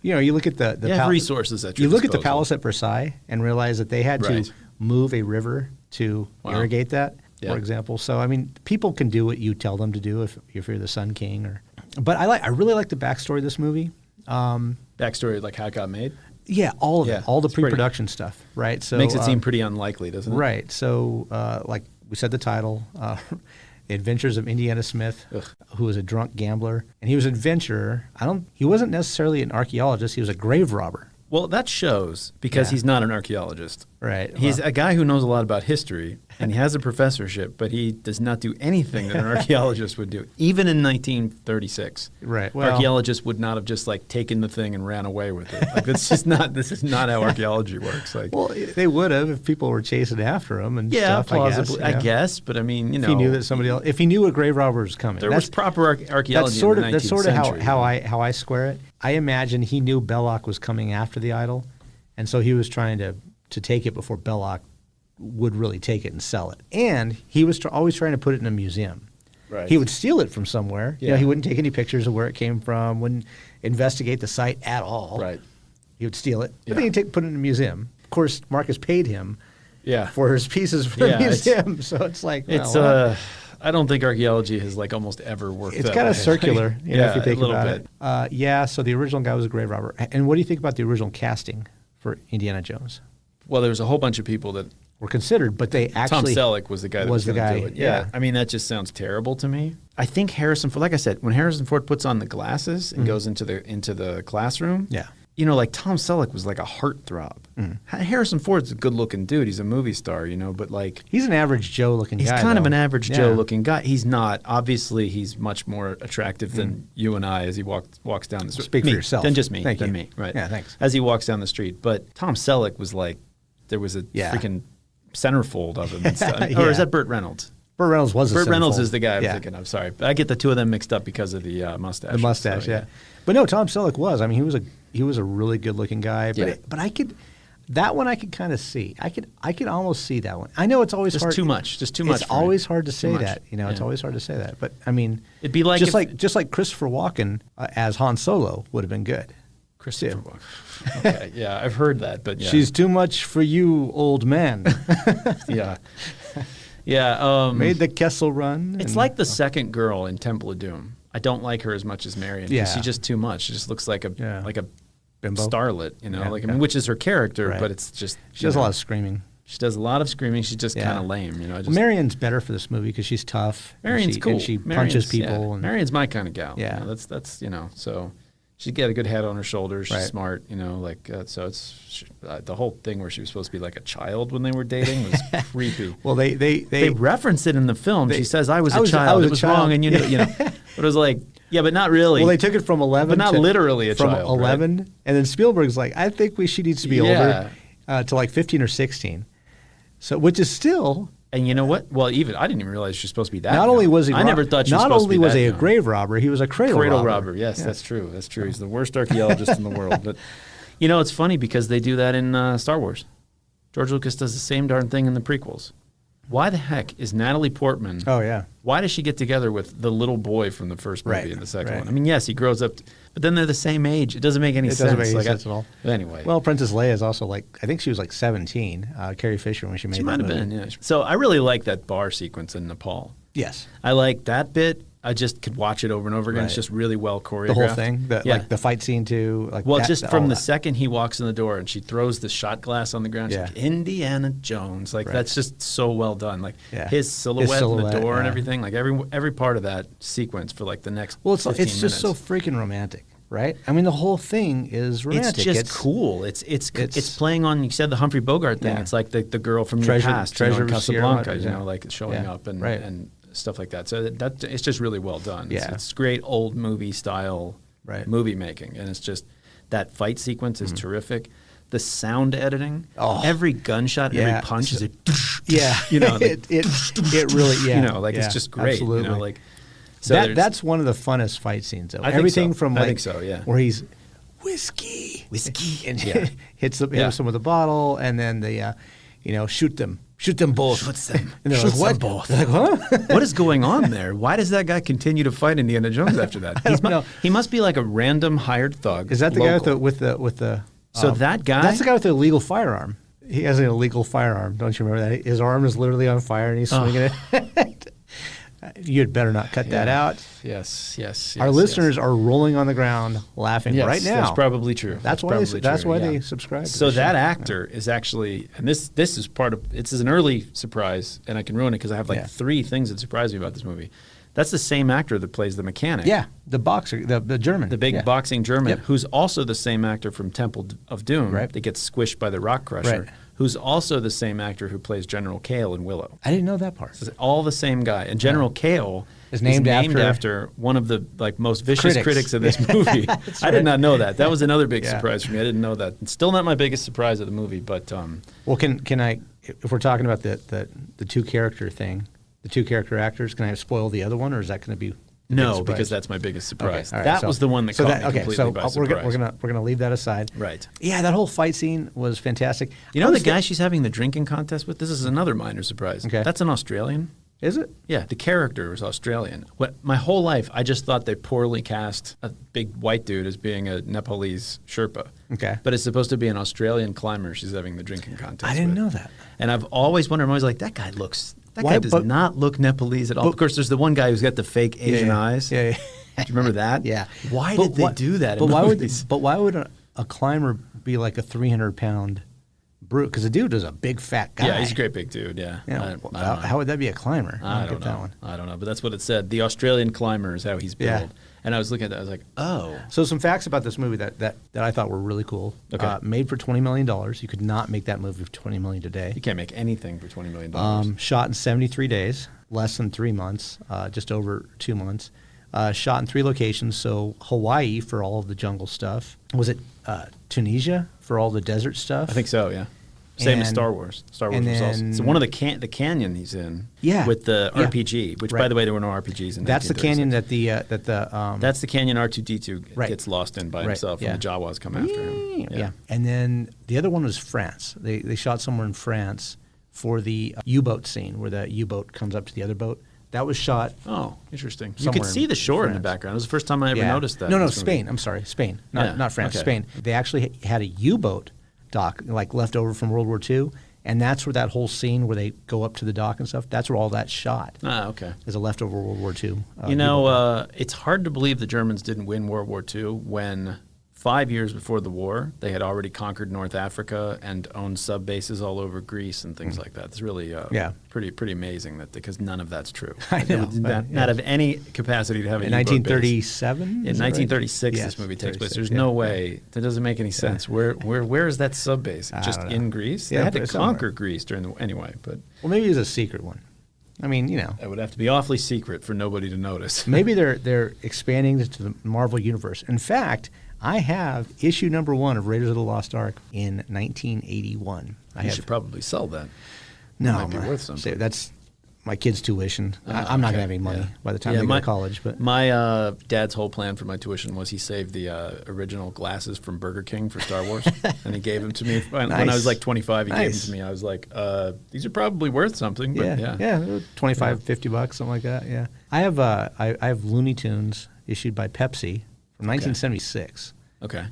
you look at the have resources at your You look at the disposal. palace at Versailles and realize that they had to move a river to irrigate that, for example. So, I mean, people can do what you tell them to do if you're the Sun King. But I really like the backstory of this movie. Backstory, like how it got made? Yeah, all of it. All the pre-production stuff, right? So makes it seem pretty unlikely, doesn't it? Right. So, like we said, the title, The Adventures of Indiana Smith, who was a drunk gambler. And he was an adventurer. He wasn't necessarily an archaeologist. He was a grave robber. Well, that shows because he's not an archaeologist. Right. He's a guy who knows a lot about history, and he has a professorship, but he does not do anything that an archaeologist would do, even in 1936. Right. Well, archaeologists would not have just like taken the thing and ran away with it. Like this is not how archaeology works. Like, well, they would have if people were chasing after him and stuff. Plausibly, I guess. But I mean, if he knew that somebody else, if he knew a grave robber was coming, there was proper archaeology. That's sort of how I square it. I imagine he knew Belloc was coming after the idol, and so he was trying to take it before Belloc would really take it and sell it. And he was always trying to put it in a museum. Right. He would steal it from somewhere. Yeah. He wouldn't take any pictures of where it came from, wouldn't investigate the site at all. Right. He would steal it, but then he'd put it in a museum. Of course, Marcus paid him for his pieces for the museum, so it's like... I don't think archaeology has like almost ever worked. It's kind of circular, if you think about it. So the original guy was a grave robber. And what do you think about the original casting for Indiana Jones? Well, there was a whole bunch of people that were considered, but they actually... Tom Selleck was the guy that was going to do it. Yeah. I mean, that just sounds terrible to me. I think Harrison Ford, like I said, when Harrison Ford puts on the glasses and goes into the classroom, like Tom Selleck was like a heartthrob. Harrison Ford's a good-looking dude. He's a movie star, but like... He's an average Joe-looking guy, He's kind of an average Joe-looking guy. He's not. Obviously, he's much more attractive than you and I as he walks down the street. Speak for yourself. Than just me. Thank you. Me, right. Yeah, thanks. As he walks down the street. But Tom Selleck was like, there was a freaking centerfold of him and stuff. Or is that Burt Reynolds? Burt Reynolds was Burt Reynolds is the guy I'm thinking of. Sorry. But I get the two of them mixed up because of the mustache. The mustache, But no, Tom Selleck was. I mean, he was a really good-looking guy. But I could... That one I could kind of see. I could almost see that one. I know it's always hard. Just too much. It's always hard to say that. It's always hard to say that. But I mean, it'd be like just like Christopher Walken as Han Solo would have been good. Christopher Walken. Okay, yeah, I've heard that, but she's too much for you, old man. Made the Kessel Run. It's like the second girl in Temple of Doom. I don't like her as much as Marion. Yeah, she's just too much. She just looks like a bimbo starlet, which is her character, but it's just she does a lot of screaming. She does a lot of screaming. She's just kind of lame, Marion's better for this movie because she's tough. Marion's cool. And she punches people. And Marion's my kind of gal. Yeah, that's so she's got a good head on her shoulders. She's smart, so it's the whole thing where she was supposed to be like a child when they were dating was creepy. Well, they reference it in the film. She says, "I was a child. It was wrong," and but it was like. Yeah, but not really. Well, they took it from 11 but not literally a from child. From 11, right? And then Spielberg's like, I think she needs to be older to like 15 or 16. So, which is still... And you know what? Well, I didn't even realize she was supposed to be that Not only was he... I never thought she was supposed to be that Not only was he a grave robber, he was a cradle robber. Yes, that's true. That's true. He's the worst archaeologist in the world. But, it's funny because they do that in Star Wars. George Lucas does the same darn thing in the prequels. Why the heck is Natalie Portman? Oh, yeah. Why does she get together with the little boy from the first movie and the second one? I mean, yes, he grows up, but then they're the same age. It doesn't make any sense. It doesn't make any sense at all. But anyway. Well, Princess Leia is also I think she was 17, Carrie Fisher, when she made that movie. She might have been, yeah. So I really like that bar sequence in Nepal. Yes. I like that bit. I just could watch it over and over again. Right. It's just really well choreographed. The whole thing? Like the fight scene too? Just from the second he walks in the door and she throws the shot glass on the ground, she's like, Indiana Jones. That's just so well done. His silhouette in the door and everything. Like every part of that sequence for the next 15 minutes. It's just so freaking romantic. Right? I mean, the whole thing is romantic. It's just cool. It's playing on, you said the Humphrey Bogart thing. Yeah. It's like the girl from your past, Casablanca, showing up and stuff like that. So it's just really well done. It's great old movie style movie making, and it's just That fight sequence is terrific. The sound editing, every gunshot, every punch is you know, like, it really, you know, like it's just great. Absolutely. You know, like so that's one of the funnest fight scenes. Though. I Everything think so. from like I think so, yeah. where he's whiskey, and hits him with a bottle, and then the shoot them both. Shoots them. And they're Shoots like, them what? both. They're like, huh? What is going on there? Why does that guy continue to fight Indiana Jones after that? I don't know. He must be like a random hired thug. Is that the local. guy with the? So that guy. That's the guy with the illegal firearm. He has an illegal firearm. Don't you remember that? His arm is literally on fire, and he's swinging it. You'd better not cut that out. Yes. Our listeners are rolling on the ground laughing right now. That's probably true. That's why they subscribe. To So the that show. actor is actually, and this is part of. This is an early surprise, and I can ruin it because I have like 3 things that surprise me about this movie. That's the same actor that plays the mechanic. Yeah, the boxer, the German, the big boxing German, Yep. who's also the same actor from Temple of Doom Right. that gets squished by the rock crusher. Right. Who's also the same actor who plays General Kale in Willow. I didn't know that part. It's all the same guy. And General Kale is named after one of the like most vicious critics of this movie. I did not know that. That was another big surprise for me. I didn't know that. It's still not my biggest surprise of the movie, but well, can I? If we're talking about the 2 character thing, the 2 character actors, can I spoil the other one, or is that going to be? No, because that's my biggest surprise. Okay, all right, that was the one that caught me completely by surprise. We're gonna leave that aside. Right. Yeah, that whole fight scene was fantastic. You know the guy she's having the drinking contest with? This is another minor surprise. Okay. That's an Australian. Is it? Yeah, the character was Australian. My whole life, I just thought they poorly cast a big white dude as being a Nepalese Sherpa. Okay. But it's supposed to be an Australian climber she's having the drinking contest I didn't with. know that. And I've always wondered, I'm always like, that guy does not look Nepalese at all. Of course, there's the one guy who's got the fake Asian eyes. Yeah. Do you remember that? Yeah. Why did they do that in movies? But why would a climber be like a 300-pound brute? Because the dude is a big fat guy. Yeah, he's a great big dude, yeah. I don't know. How would that be a climber? I don't know. I don't know, but that's what it said. The Australian climber is how he's billed. Yeah. And I was looking at that, I was like, oh. So some facts about this movie that I thought were really cool. Okay. Made for $20 million. You could not make that movie for $20 million today. You can't make anything for $20 million. Shot in 73 days, less than 3 months, just over 2 months. Shot in 3 locations. So Hawaii for all of the jungle stuff. Was it Tunisia for all the desert stuff? I think so, yeah. Same as Star Wars. Star Wars was also. So one of the canyon he's in. Yeah. With the Yeah. RPG, which by the way there were no RPGs in. That's the canyon 1936. that That's the canyon R2D2 Right. gets lost in by Right, himself, yeah. and the Jawas come after him. Yeah. And then the other one was France. They shot somewhere in France for the U-boat scene where the U-boat comes up to the other boat. That was shot. Oh, interesting. You Somewhere could see in the shore in the France. background. It was the first time I ever noticed that. No, in this movie. Spain. I'm sorry, Spain. Not France. okay. Spain. They actually had a U-boat dock, like left over from World War II, and that's where that whole scene where they go up to the dock and stuff. That's where all that shot. Ah, okay. Is a leftover World War II. It's hard to believe the Germans didn't win World War II when 5 years before the war, they had already conquered North Africa and owned sub bases all over Greece and things like that. It's really pretty amazing because none of that's true. I know. It would not have any capacity to have a in U-boat base. 1937. In 1936, Yes, this movie takes place. 36, There's yeah. no way. That doesn't make any sense. Where is that sub base? Just don't know. in Greece? Yeah, They had to but somewhere. conquer Greece during the anyway, but Well, maybe it was a secret one. I mean, it would have to be awfully secret for nobody to notice. maybe they're expanding into the Marvel universe. In fact, I have issue number 1 of Raiders of the Lost Ark in 1981. You should probably sell that. No, might be worth something. That's my kid's tuition. I'm not going to have any money by the time they go to college. But my dad's whole plan for my tuition was he saved the original glasses from Burger King for Star Wars, and he gave them to me when I was like 25. He gave them to me. I was like, these are probably worth something. But yeah, 25, $50, something like that. Yeah, I have Looney Tunes issued by Pepsi from 1976. Okay.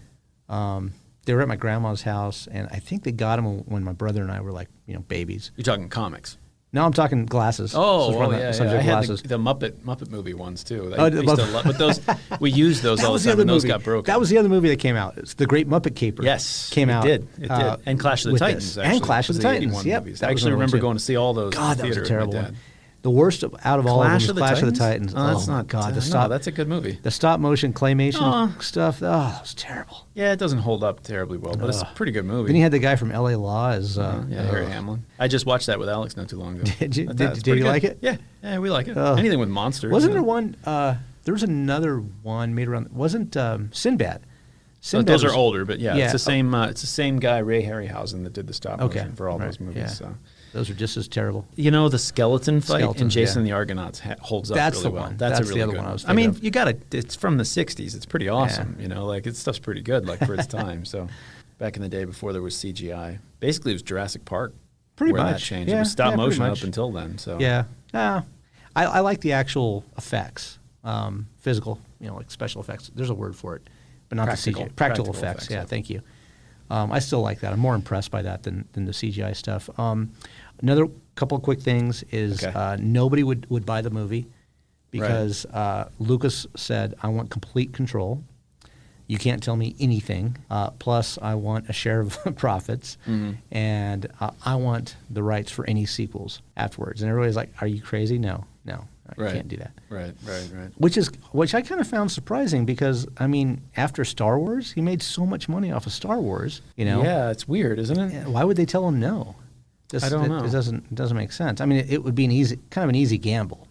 They were at my grandma's house, and I think they got them when my brother and I were like, babies. You're talking comics. No, I'm talking glasses. Oh, So yeah. subject I had glasses. the Muppet movie ones too. But those we used those all the time, and those got broken. That was the other movie that came out. It's The Great Muppet Caper. Yes, came out. It did. And Clash of the with Titans. this. Actually, And Clash of the was Titans. 81 Yep, movies. that I was actually another one, remember too. going to see all those. God, in that the was a theater terrible with my one. dad. The worst out of all of them Clash was of the Clash Titans? of the Titans. Oh, that's not. God, the no, stop. that's a good movie. The stop motion claymation stuff. Oh, that was terrible. Yeah, it doesn't hold up terribly well, but it's a pretty good movie. Then you had the guy from L.A. Law as Harry Hamlin. I just watched that with Alex not too long ago. Did you? I thought it was Did pretty you good. like it? Yeah, we like it. Anything with monsters. Wasn't there one? There was another one made around. Wasn't Sinbad? So Sinbad those are was- older, but yeah, yeah. it's the same. It's the same guy, Ray Harryhausen, that did the stop Okay. motion for all Right. those movies. Yeah. So. Those are just as terrible. You know, the skeleton fight in Skeletons, Jason yeah. and the Argonauts holds up That's really the well. one. That's a That's the really other good one I one. was I mean, thinking you got to. It's from the '60s. It's pretty awesome. You know, like, stuff's pretty good, like, for its time. So, back in the day before there was CGI, basically it was Jurassic Park. Pretty where much. that changed. Yeah, It was stop yeah, pretty motion up much. until then. So Yeah. I like the actual effects, physical, like special effects. There's a word for it, but not Practical. the CGI. Practical Practical effects. effects, Yeah, yeah. thank you. I still like that. I'm more impressed by that than the CGI stuff. Another couple of quick things is Okay. nobody would buy the movie because Lucas said, I want complete control. You can't tell me anything. Plus, I want a share of profits, and I want the rights for any sequels afterwards. And everybody's like, "Are you crazy? No, I Right. can't do that." Right. Which I kind of found surprising because I mean, after Star Wars, he made so much money off of Star Wars. Yeah, it's weird, isn't it? Why would they tell him no? I don't know. It doesn't make sense. I mean, it would be kind of an easy gamble.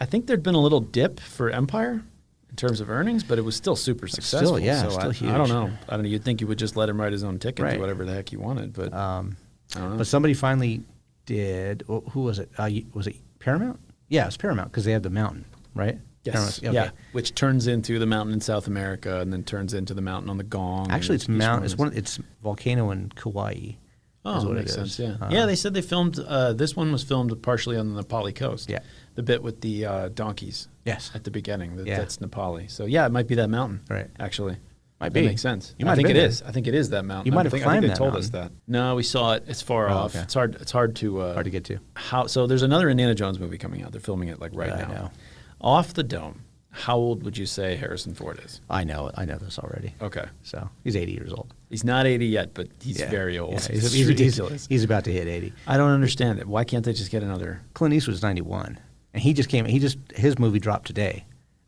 I think there'd been a little dip for Empire in terms of earnings, but it was still super successful. yeah, so still I huge. don't know. You'd think you would just let him write his own ticket Right. to whatever the heck he wanted, but I don't know. But somebody finally did. Who was it? Was it Paramount? Yeah, it was Paramount because they had the mountain, right? Yes. Paramount, okay. Yeah. Which turns into the mountain in South America, and then turns into the mountain on the Gong. Actually, and it's Mount. each one is- It's volcano in Kauai. Oh, is what makes it is. sense. Yeah. Yeah, they said they filmed. This one was filmed partially on the Nepali coast. Yeah. The bit with the donkeys. Yes. At the beginning. Yeah. That's Nepali. So yeah, it might be that mountain. Right. Actually. Might That be. makes sense. You I might think have it been is. I think it is that mountain. You might have I think climbed they that told us mountain. that. No, we saw it. It's far Oh, off. okay. It's hard to Hard to get to. So there's another Indiana Jones movie coming out. They're filming it like right I now. know. Off the dome. How old would you say Harrison Ford is? I know this already. Okay. So he's 80 years old. He's not 80 yet, but he's Yeah. very old. Yeah, It's he's ridiculous. He's about to hit 80. I don't understand it. Why can't they just get another? Clint Eastwood's 91, and his movie dropped today.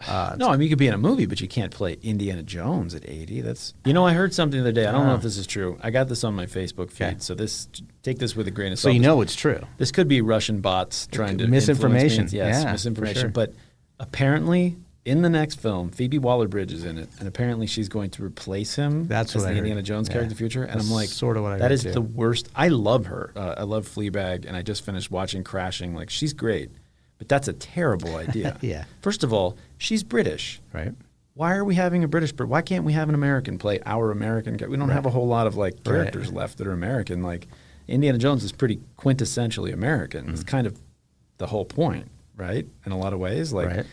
No, I mean, you could be in a movie, but you can't play Indiana Jones at 80. I heard something the other day. I don't know if this is true. I got this on my Facebook feed, Okay. so take this with a grain of So salt. it's true. This could be Russian bots trying to Misinformation. influence me. Yes, Yeah, misinformation. for sure. But apparently, in the next film, Phoebe Waller-Bridge is in it, and apparently she's going to replace him That's as what the I heard. Indiana Jones Yeah. character in the future. And That's I'm like, sort of what I that heard, is too. the worst. I love her. I love Fleabag, and I just finished watching Crashing. Like, she's great, but that's a terrible idea. Yeah. First of all, she's British. Right. Why are we having a British? Why can't we have an American play our American? We don't have a whole lot of like characters left that are American. Like Indiana Jones is pretty quintessentially American. It's kind of the whole point, right? In a lot of ways, like, Right.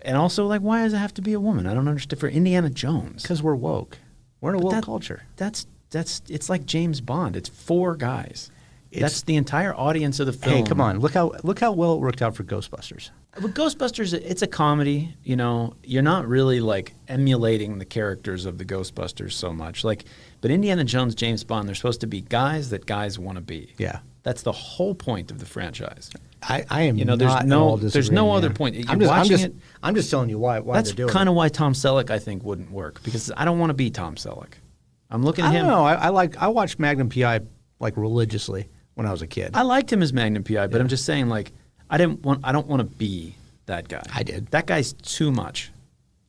and also like, why does it have to be a woman? I don't understand. For Indiana Jones, Because we're woke. We're in a woke that- culture. that's it's like James Bond. It's 4 guys. It's- That's the entire audience of the film. Hey, come on! Look how well it worked out for Ghostbusters. With Ghostbusters, it's a comedy. You're not really like emulating the characters of the Ghostbusters so much. But Indiana Jones, James Bond, they're supposed to be guys that guys want to be. Yeah. That's the whole point of the franchise. I am. There's not at all there's disagreeing, no other yeah. point. You're I'm just, watching it. I'm just telling you why That's they're doing kind it. of why Tom Selleck, I think, wouldn't work, because I don't want to be Tom Selleck. I'm looking at I him. don't know. I watched Magnum PI like religiously when I was a kid. I liked him as Magnum PI, but I'm just saying, like, I don't want to be that guy. I did. That guy's too much.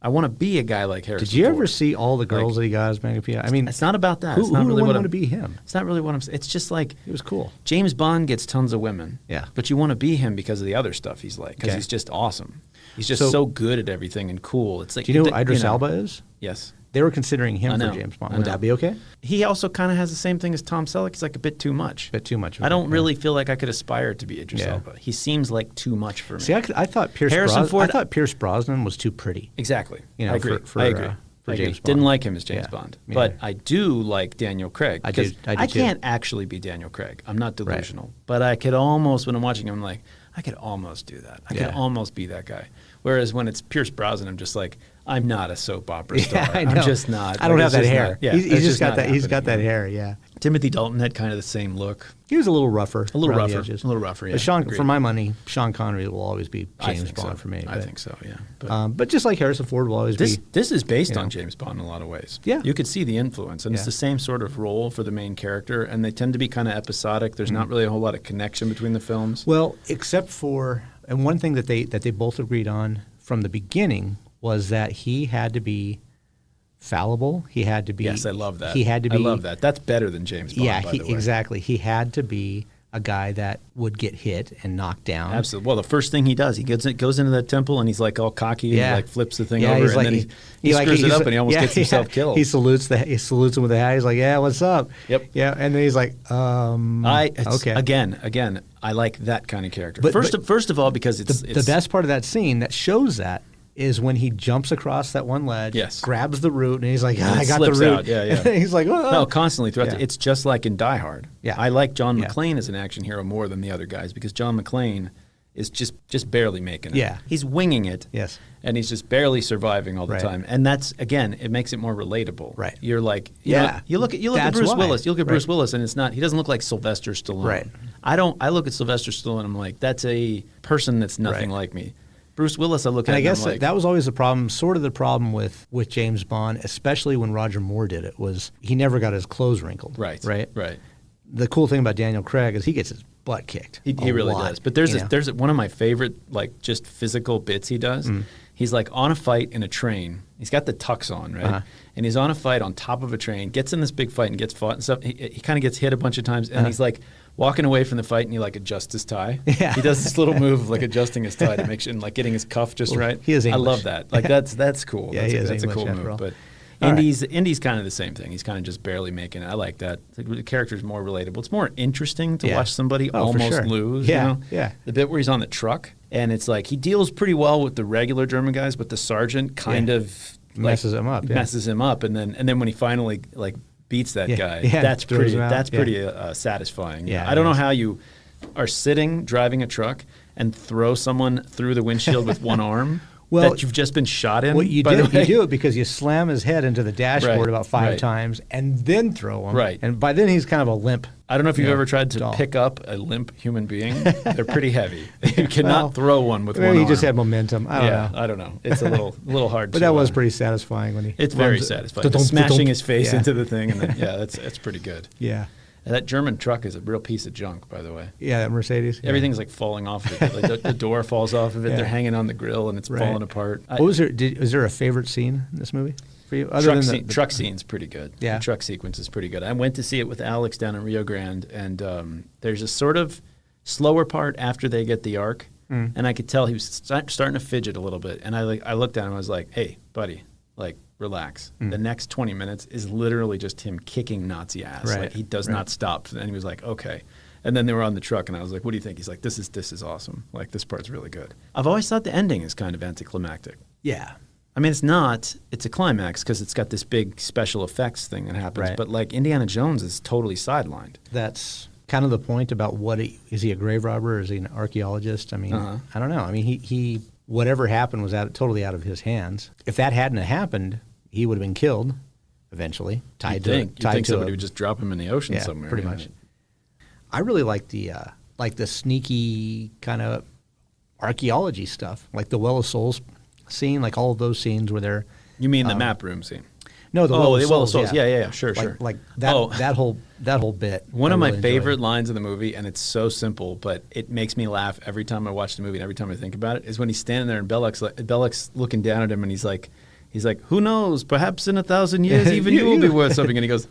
I want to be a guy like Harrison Did you ever Ford. see all the girls that he got as Magnum PI? I mean, It's not about that. who, It's not who really would what want I'm, to be him? It's not really what I'm saying. It's just like He was cool. James Bond gets tons of women. Yeah. But you want to be him because of the other stuff he's like, because Okay. he's just awesome. He's just So- so good at everything and cool. It's like, Do you know who Idris Elba is? Yes. They were considering him I know. for James Bond. I Would know. that be okay? He also kind of has the same thing as Tom Selleck. He's like a bit too much. Bit too much. I don't really feel like I could aspire to be Idris Yeah. Elba. He seems like too much for me. See, I thought Pierce Harrison Brosnan. Ford- I thought Pierce Brosnan was too pretty. Exactly. You know, I agree. for I agree. for I agree. James Didn't Bond. like him as James Yeah. Bond, Yeah. but I do like Daniel Craig. I do- because I do too. can't actually be Daniel Craig. I'm not delusional, but I could almost, when I'm watching him, I'm like, I could almost do that. I could Yeah. almost be that guy. Whereas when it's Pierce Brosnan, I'm just like, I'm not a soap opera star. Yeah, I know. I'm just not. I don't Like, have it's that just hair. not- yeah, he's it's just got not that. He's got that happening. hair. Yeah. Timothy Dalton had kind of the same look. He was a little rougher. A little around the rougher. edges. A little rougher, yeah. But Sean, Agreed. for my money, Sean Connery will always be I James think Bond so. for me. I but, think so. Yeah. But But just like Harrison Ford will always This be. this is based you on know. James Bond in a lot of ways. Yeah. You could see the influence, and it's Yeah. the same sort of role for the main character, and they tend to be kind of episodic. There's not really a whole lot of connection between the films. Well, except for, and one thing that they both agreed on from the beginning was that he had to be fallible. He had to be. Yes, I love that. He had to be. I love that. That's better than James Bond. Yeah, by the way. exactly. He had to be a guy that would get hit and knocked down. Absolutely. Well, the first thing he does, he goes into that temple and he's like all cocky and he like flips the thing over he's and like, then he screws it up and he almost gets himself killed. He salutes him with the hat. He's like, "Yeah, what's up?" Yep. Yeah, and then he's like, "Okay." Again, I like that kind of character. But First of all, because it's the best part of that scene that shows that is when he jumps across that one ledge, grabs the root, and he's like, and I got the root. Out. Yeah, yeah. And he's like, oh. No, constantly throughout. It's just like in Die Hard. Yeah. I like John McClane as an action hero more than the other guys because John McClane is just barely making it. Yeah. He's winging it. Yes. And he's just barely surviving all the time. And that's, again, it makes it more relatable. Right. You're like, you look at Bruce Willis. You look at Bruce Willis and he doesn't look like Sylvester Stallone. Right. I look at Sylvester Stallone and I'm like, that's a person that's nothing like me. Bruce Willis, I look at and I guess like, that was always the problem, sort of the problem with James Bond, especially when Roger Moore did it, was he never got his clothes wrinkled. Right. The cool thing about Daniel Craig is he gets his butt kicked. He really does. But there's one of my favorite, like, just physical bits he does. He's like on a fight in a train. He's got the tux on, right? And he's on a fight on top of a train, gets in this big fight and gets fought and stuff. He kind of gets hit a bunch of times, and he's like walking away from the fight, and he like adjusts his tie. Yeah. He does this little move of like adjusting his tie to make sure and like getting his cuff just right. He is English. I love that. Like that's cool. Yeah, that's a cool move. But Indy's kind of the same thing. He's kind of just barely making it. I like that. The character's more relatable. It's more interesting to watch somebody almost lose. Yeah, you know? yeah. The bit where he's on the truck, and it's like he deals pretty well with the regular German guys, but the sergeant kind of messes him up. Messes him up, and then when he finally like beats that guy, yeah, that's pretty. That's pretty satisfying. Yeah, I don't know how you are sitting driving a truck and throw someone through the windshield with one arm. Well, that you've just been shot in. Well, you do it because you slam his head into the dashboard about 5 times and then throw him. Right. And by then he's kind of a limp. I don't know if you've ever tried to pick up a limp human being. They're pretty heavy. You cannot throw one with one arm. Maybe he just had momentum. I don't know. I don't know. It's a little hard. But that was pretty satisfying when he. It's very satisfying. Smashing his face into the thing, and then, that's pretty good. Yeah. And that German truck is a real piece of junk, by the way. Yeah, that Mercedes. Everything's like falling off of it. Like the door falls off of it. They're hanging on the grill, and it's falling apart. Was there a favorite scene in this movie for you? Truck scene's pretty good. Yeah. The truck sequence is pretty good. I went to see it with Alex down in Rio Grande, and there's a sort of slower part after they get the Ark, and I could tell he was starting to fidget a little bit. And I looked at him, I was like, hey, buddy, like, relax. The next 20 minutes is literally just him kicking Nazi ass. Right. Like, he does not stop. And he was like, okay. And then they were on the truck, and I was like, what do you think? He's like, this is awesome. Like, this part's really good. I've always thought the ending is kind of anticlimactic. Yeah. I mean, it's not. It's a climax because it's got this big special effects thing that happens. Right. But, like, Indiana Jones is totally sidelined. That's kind of the point about is he a grave robber or is he an archaeologist? I mean, I don't know. I mean, he whatever happened was totally out of his hands. If that hadn't happened, he would have been killed eventually. You'd think somebody would just drop him in the ocean somewhere. Pretty much. I really like the sneaky kind of archaeology stuff, like the Well of Souls scene, like all of those scenes where they're. You mean the map room scene? No, the Well of Souls. Yeah, sure. Like that whole bit. One of my favorite lines of the movie, and it's so simple, but it makes me laugh every time I watch the movie and every time I think about it, is when he's standing there and Belloq's looking down at him, and he's like, who knows? Perhaps in 1,000 years, even you will be worth something. And he goes,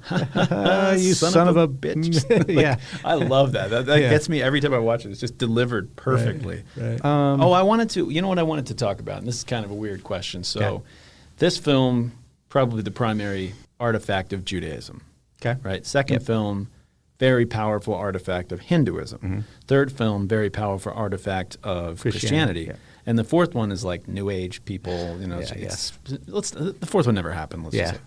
you son of a bitch. I love that. That gets me every time I watch it. It's just delivered perfectly. Right. I wanted to, you know what I wanted to talk about? And this is kind of a weird question. So this film, probably the primary artifact of Judaism. Okay. Right? Second film, very powerful artifact of Hinduism. Mm-hmm. Third film, very powerful artifact of Christianity. Yeah. And the fourth one is like New Age people. You know, the fourth one never happened. Let's just say.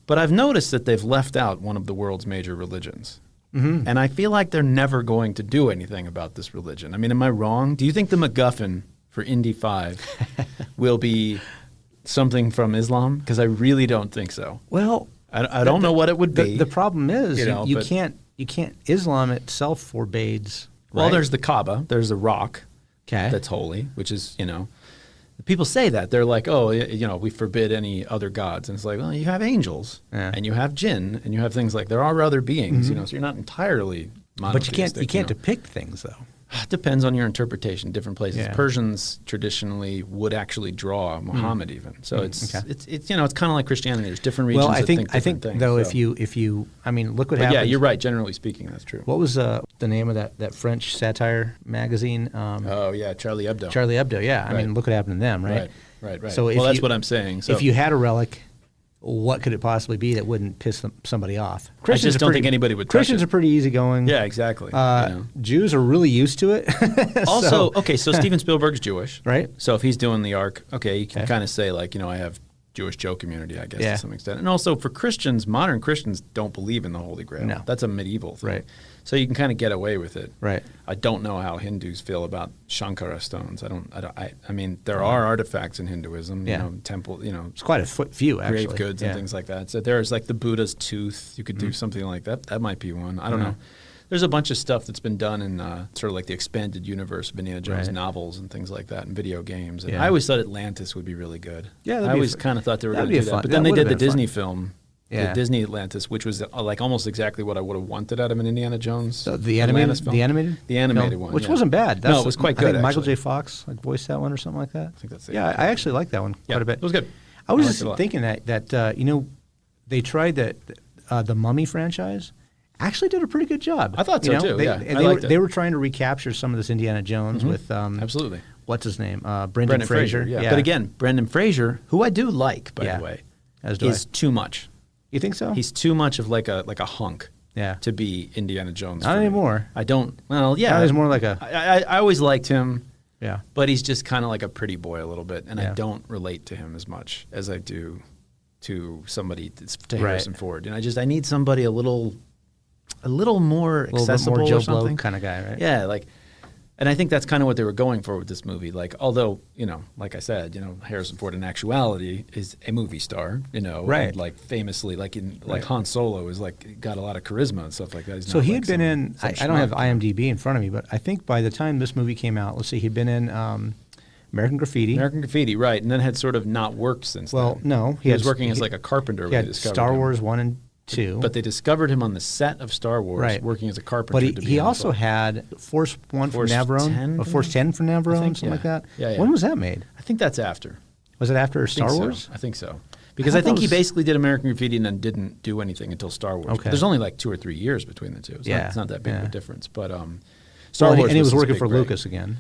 But I've noticed that they've left out one of the world's major religions, and I feel like they're never going to do anything about this religion. I mean, am I wrong? Do you think the MacGuffin for Indy 5 will be something from Islam? Because I really don't think so. Well, I don't know what it would be. The problem is you can't. Islam itself forbids. Right? Well, there's the Kaaba. There's the rock. Okay. That's holy, which is, people say that. They're like, oh, we forbid any other gods. And it's like, well, you have angels, and you have jinn, and you have things like, there are other beings, so you're not entirely monotheistic. But you can't depict things, though. Depends on your interpretation. Different places. Yeah. Persians traditionally would actually draw Muhammad even. So it's kind of like Christianity. There's different regions. Well, I that think different things, though, so. if you, I mean, look what But happened. yeah, you're right. Generally speaking, that's true. What was the name of that French satire magazine? Oh yeah, Charlie Hebdo. Charlie Hebdo. Yeah, I mean, look what happened to them, right? Right. So Well, that's what I'm saying. So if you had a relic, what could it possibly be that wouldn't piss somebody off? I just don't think anybody would touch Christians it. are pretty easygoing. Yeah, exactly. Jews are really used to it. Also, so Steven Spielberg's Jewish, Right. So if he's doing the Ark, you can kind of say like, I have Jewish Joe community, I guess, Yeah. to some extent. And also for Christians, modern Christians don't believe in the Holy Grail. No. That's a medieval thing. Right. So you can kind of get away with it. Right. I don't know how Hindus feel about Shankara stones. I mean, there are artifacts in Hinduism, Yeah. temple, It's quite a few, actually. grave goods Yeah. and things like that. So there's like the Buddha's tooth. You could do something like that. That might be one. I don't know. There's a bunch of stuff that's been done in sort of like the expanded universe of Indiana Jones Right. novels and things like that and video games. And Yeah. I always thought Atlantis would be really good. Yeah, that'd I be always kind of thought they were going that'd to be do a fun- that. But then that they did would've the been fun. Disney film, Yeah. the Disney Atlantis, which was like almost exactly what I would have wanted out of an Indiana Jones. So the Atlantis animated, film. the animated, The animated film, one, which yeah. wasn't bad. No, it was quite I good, think Michael actually. J. Fox voiced that one or something like that. I think that's it. Yeah, I actually like that one quite a bit. It was good. I was liked just it a lot. thinking that they tried the Mummy franchise. Actually, did a pretty good job. I thought so, too, They, yeah. and I they, liked were, it. they were trying to recapture some of this Indiana Jones with Absolutely. what's his name, Brendan Brendan Fraser. Yeah. But again, Brendan Fraser, who I do like, by Yeah. the way, As do is too much. you think so? He's too much of like a hunk. Yeah. To be Indiana Jones. Not for me. anymore. I don't. Well, yeah. Now he's more like a I always liked him, yeah. but he's just kind of like a pretty boy a little bit, and Yeah. I don't relate to him as much as I do to somebody to Right. Harrison Ford. And I need somebody a little more A little bit accessible more or Joe something. Blow kind of guy, right? Yeah, and I think that's kind of what they were going for with this movie. Like, although, like I said, Harrison Ford in actuality is a movie star, Right. and like famously, Han Solo is like got a lot of charisma and stuff like that. He's So not he like had been in. some I don't have schmuck. IMDb in front of me, but I think by the time this movie came out, let's see, he'd been in American Graffiti. American Graffiti, right, and then had sort of not worked since Well, then. no, He was working as like a carpenter He when they had discovered Star him. Wars 1 and 2. But they discovered him on the set of Star Wars, Right. working as a carpenter. But to be he Han also Solo. had Force 1 Force from Navarone, 10 or Force 10 from Navarone, I think, something like that. Yeah. When was that made? I think that's after. Was it after Star think so. Wars? I think so. Because thought I think that he was- basically did American Graffiti and then didn't do anything until Star Wars. Okay. But there's only like 2 or 3 years between the two. It's not that big of yeah. a difference. But Star Well, Wars and he was his working big for break. Lucas again.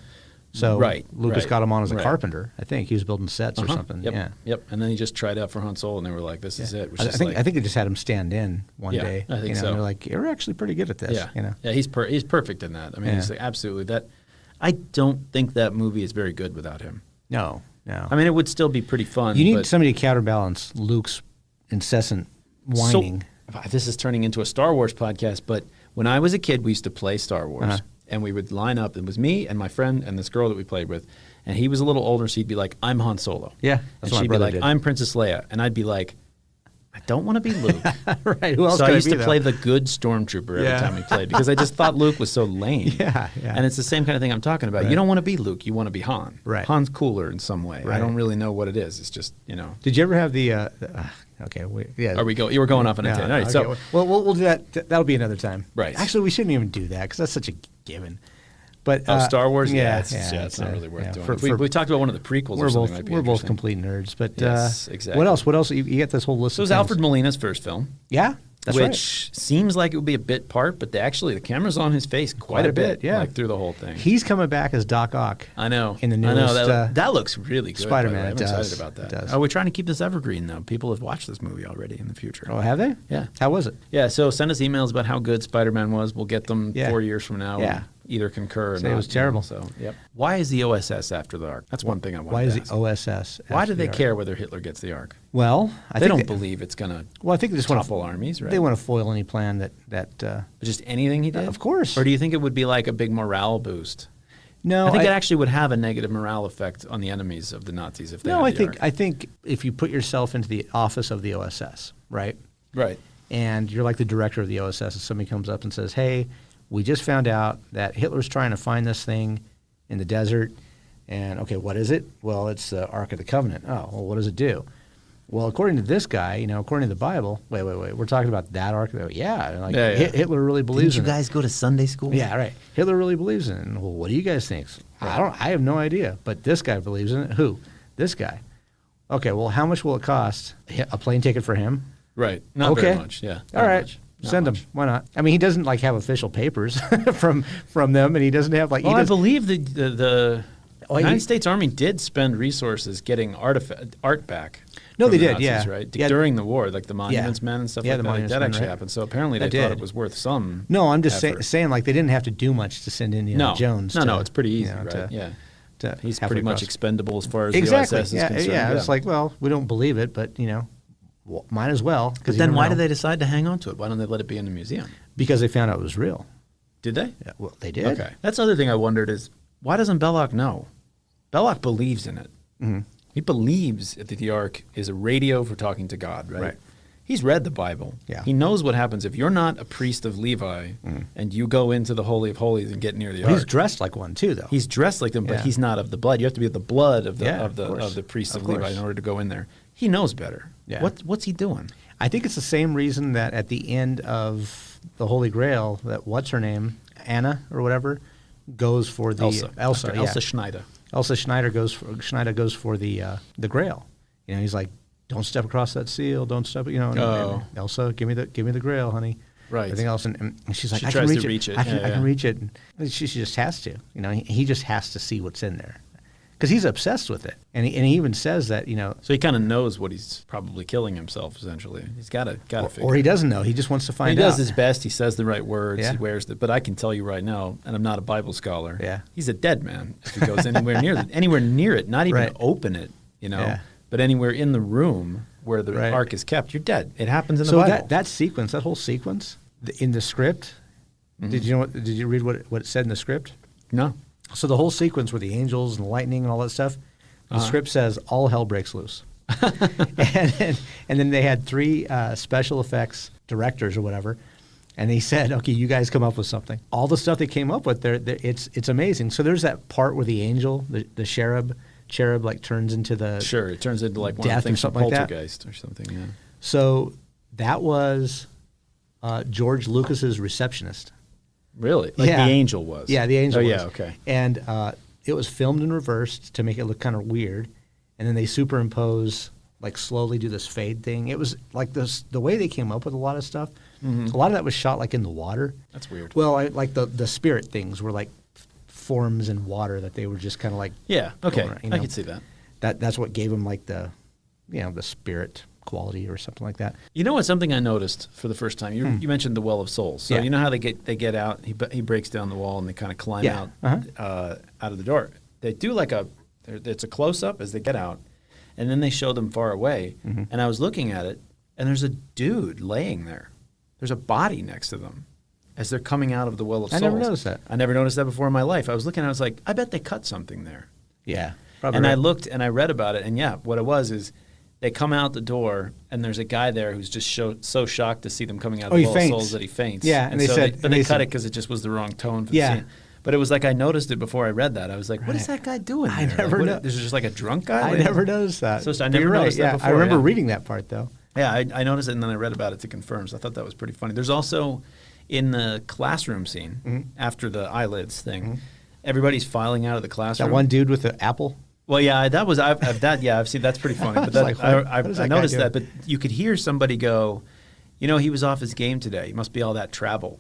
So Right, Lucas right, got him on as a right. carpenter. I think he was building sets or Uh-huh. something. Yep. Yeah. Yep. And then he just tried out for Han Solo, and they were like, "This is it." Which I is think like, I think they just had him stand in one Yeah, day. I think so. And they're like, "You're actually pretty good at this." yeah, You know. yeah. He's perfect in that. I mean, Yeah. he's like, absolutely that. I don't think that movie is very good without him. No. I mean, it would still be pretty fun. You need but somebody to counterbalance Luke's incessant whining. So, this is turning into a Star Wars podcast, but when I was a kid, we used to play Star Wars, Uh-huh. and we would line up. It was me and my friend and this girl that we played with, and he was a little older, so he'd be like, "I'm Han Solo," Yeah, and that's what my she'd be brother like, did. "I'm Princess Leia," and I'd be like, "I don't want to be Luke." Right. Who else So I could it used be, to though? play the good stormtrooper every Yeah. time we played because I just thought Luke was so lame. Yeah. And it's the same kind of thing I'm talking about. Right. You don't want to be Luke. You want to be Han. Right. Han's cooler in some way. I Right. don't really know what it is. It's just, Did you ever have the? Okay. Yeah. You were going off on a Yeah, tangent. All right. okay. So well, we'll do that. That'll be another time. Right. Actually, we shouldn't even do that because that's such a given. But Star Wars? Yeah. It's not really worth doing. For- If we talked about one of the prequels We're or something. both might be we're both interesting. complete nerds. But Yes, exactly. What else? What else? You get this whole list. So it of was things. Alfred Molina's first film. Yeah. That's which seems like it would be a bit part, but the camera's on his face quite a bit, yeah. like through the whole thing. He's coming back as Doc Ock. I know. In the I know, newest, that looks really good. Spider-Man, by the way. it I'm does. excited about that. It does. Oh, we're trying to keep this evergreen, though. People have watched this movie already in the future. Oh, have they? Yeah. How was it? Yeah, so send us emails about how good Spider-Man was. We'll get them Yeah. 4 years from now. Yeah. And either concur or Say not. it was terrible. So, yep. Why is the OSS after the Ark? That's one thing I want Why to is ask. the OSS? Why after do they the Ark? care whether Hitler gets the Ark? Well, I They think don't believe it's going to Well, I think they just want topple to armies, right? They want to foil any plan that. Just anything he did? Of course. Or do you think it would be like a big morale boost? No, I think it actually would have a negative morale effect on the enemies of the Nazis if they No, had the Ark. I think if you put yourself into the office of the OSS, right? Right. And you're like the director of the OSS, and somebody comes up and says, "Hey, we just found out that Hitler's trying to find this thing in the desert, and okay, what is it? Well, it's the Ark of the Covenant. Oh, well, what does it do? Well, according to this guy, according to the Bible, wait, we're talking about that ark? Yeah, like Yeah. Hitler really believes Didn't you in guys go to Sunday school? it. Yeah, right. Hitler really believes in it. And, well, what do you guys think? I have no idea, but this guy believes in it. Who? This guy. Okay, well, how much will it cost? A plane ticket for him? Right. Not Okay. very much. Yeah. All Not right. much. Not Send much. him. Why not? I mean, he doesn't like have official papers from them, and he doesn't have like. Well, he I does, believe the Oh, he- United States Army did spend resources getting art back. No, from they the did, Nazis, yeah. right? Yeah. During the war, like the Monuments Men and stuff Yeah, like the that. Like, Monuments that Men, actually right. happened. So apparently they That thought did. it was worth some. No, I'm just effort. saying like they didn't have to do much to send Indiana Jones. No, it's pretty easy, you know, right? to- Yeah. to He's halfway pretty much across. expendable as far as Exactly. the USS is Yeah, concerned. yeah. It's like, well, we don't believe it, but might as well. But then why did they decide to hang on to it? Why don't they let it be in a museum? Because they found out it was real. Did they? Yeah, well, they did. Okay. That's the other thing I wondered is why doesn't Belloc know? Belloc believes in it. Mm-hmm. He believes that the Ark is a radio for talking to God, right? Right. He's read the Bible. Yeah. He knows what happens if you're not a priest of Levi and you go into the Holy of Holies and get near the Well, Ark. he's dressed like one too, though. He's dressed like them, but Yeah. he's not of the blood. You have to be of the blood of the Yeah, of the of course. of the priest of, Of Levi course. in order to go in there. He knows better. Yeah. What's he doing? I think it's the same reason that at the end of the Holy Grail, that what's her name, Anna or whatever, goes for the Elsa. Elsa, Dr. yeah. Elsa Schneider. Elsa Schneider goes for the Grail. He's like, don't step across that seal. Don't step. And Oh. Elsa, give me the Grail, honey. Right. Everything else, and she's like, She I tries can to reach reach it. it. I can Yeah. reach it. And she just has to. He just has to see what's in there, because he's obsessed with it, and he even says that So he kind of knows what he's probably killing himself. Essentially, he's got to figure. or he doesn't know. He just wants to He find out. does his best. He says the right words. Yeah. He wears the. But I can tell you right now, and I'm not a Bible scholar. Yeah. He's a dead man if he goes anywhere near it. Not even Right. open it. Yeah. But anywhere in the room where the Right. ark is kept, you're dead. It happens in the So Bible. that sequence, that whole sequence, in the script, did you read what it said in the script? No. So the whole sequence with the angels and the lightning and all that stuff, the script says all hell breaks loose. and then they had 3 special effects directors or whatever, and they said, okay, you guys come up with something. All the stuff they came up with, it's amazing. So there's that part where the angel, the cherub like turns into the Sure. It turns into like one of Death the or things from something like that? Poltergeist or something. Yeah. So that was George Lucas's receptionist. Really? Like Yeah. the angel was. Yeah, the angel Oh was. yeah. Okay. And it was filmed in reverse to make it look kind of weird, and then they superimpose, like slowly do this fade thing. It was like the way they came up with a lot of stuff. A lot of that was shot like in the water. That's weird. Well, like the spirit things were like forms in water that they were just kind of like. Yeah. Okay. going around, I can see that. That's what gave them like the spirit quality or something like that. You know what's something I noticed for the first time? You mentioned the Well of Souls. So Yeah. you know how they get out. He breaks down the wall and they kind of climb Yeah. out of the door. They do like it's a close up as they get out, and then they show them far away. And I was looking at it, and there's a dude laying there. There's a body next to them as they're coming out of the Well of I Souls. never noticed that. I never noticed that before in my life. I was looking, I was like, I bet they cut something there. Yeah, probably. And I right. looked and I read about it, and yeah, what it was is they come out the door, and there's a guy there who's just so shocked to see them coming out of he the Well of faints. Souls that he faints. Yeah, and they said- but and they they cut said- it because it just was the wrong tone for Yeah. the scene. But it was like I noticed it before I read that. I was like, what is Right. that guy doing I there? never like, know- There's just like a drunk guy? I Like- never noticed that. So I But never you're right, noticed that yeah. before, I remember yeah. reading that part though. Yeah, I noticed it, and then I read about it to confirm. So I thought that was pretty funny. There's also, in the classroom scene, after the eyelids thing, everybody's filing out of the classroom. That one dude with the apple. Well, yeah, I've seen that's pretty funny. But was that, like, what I is that guy noticed doing? that. But you could hear somebody go, he was off his game today. He must be all that travel.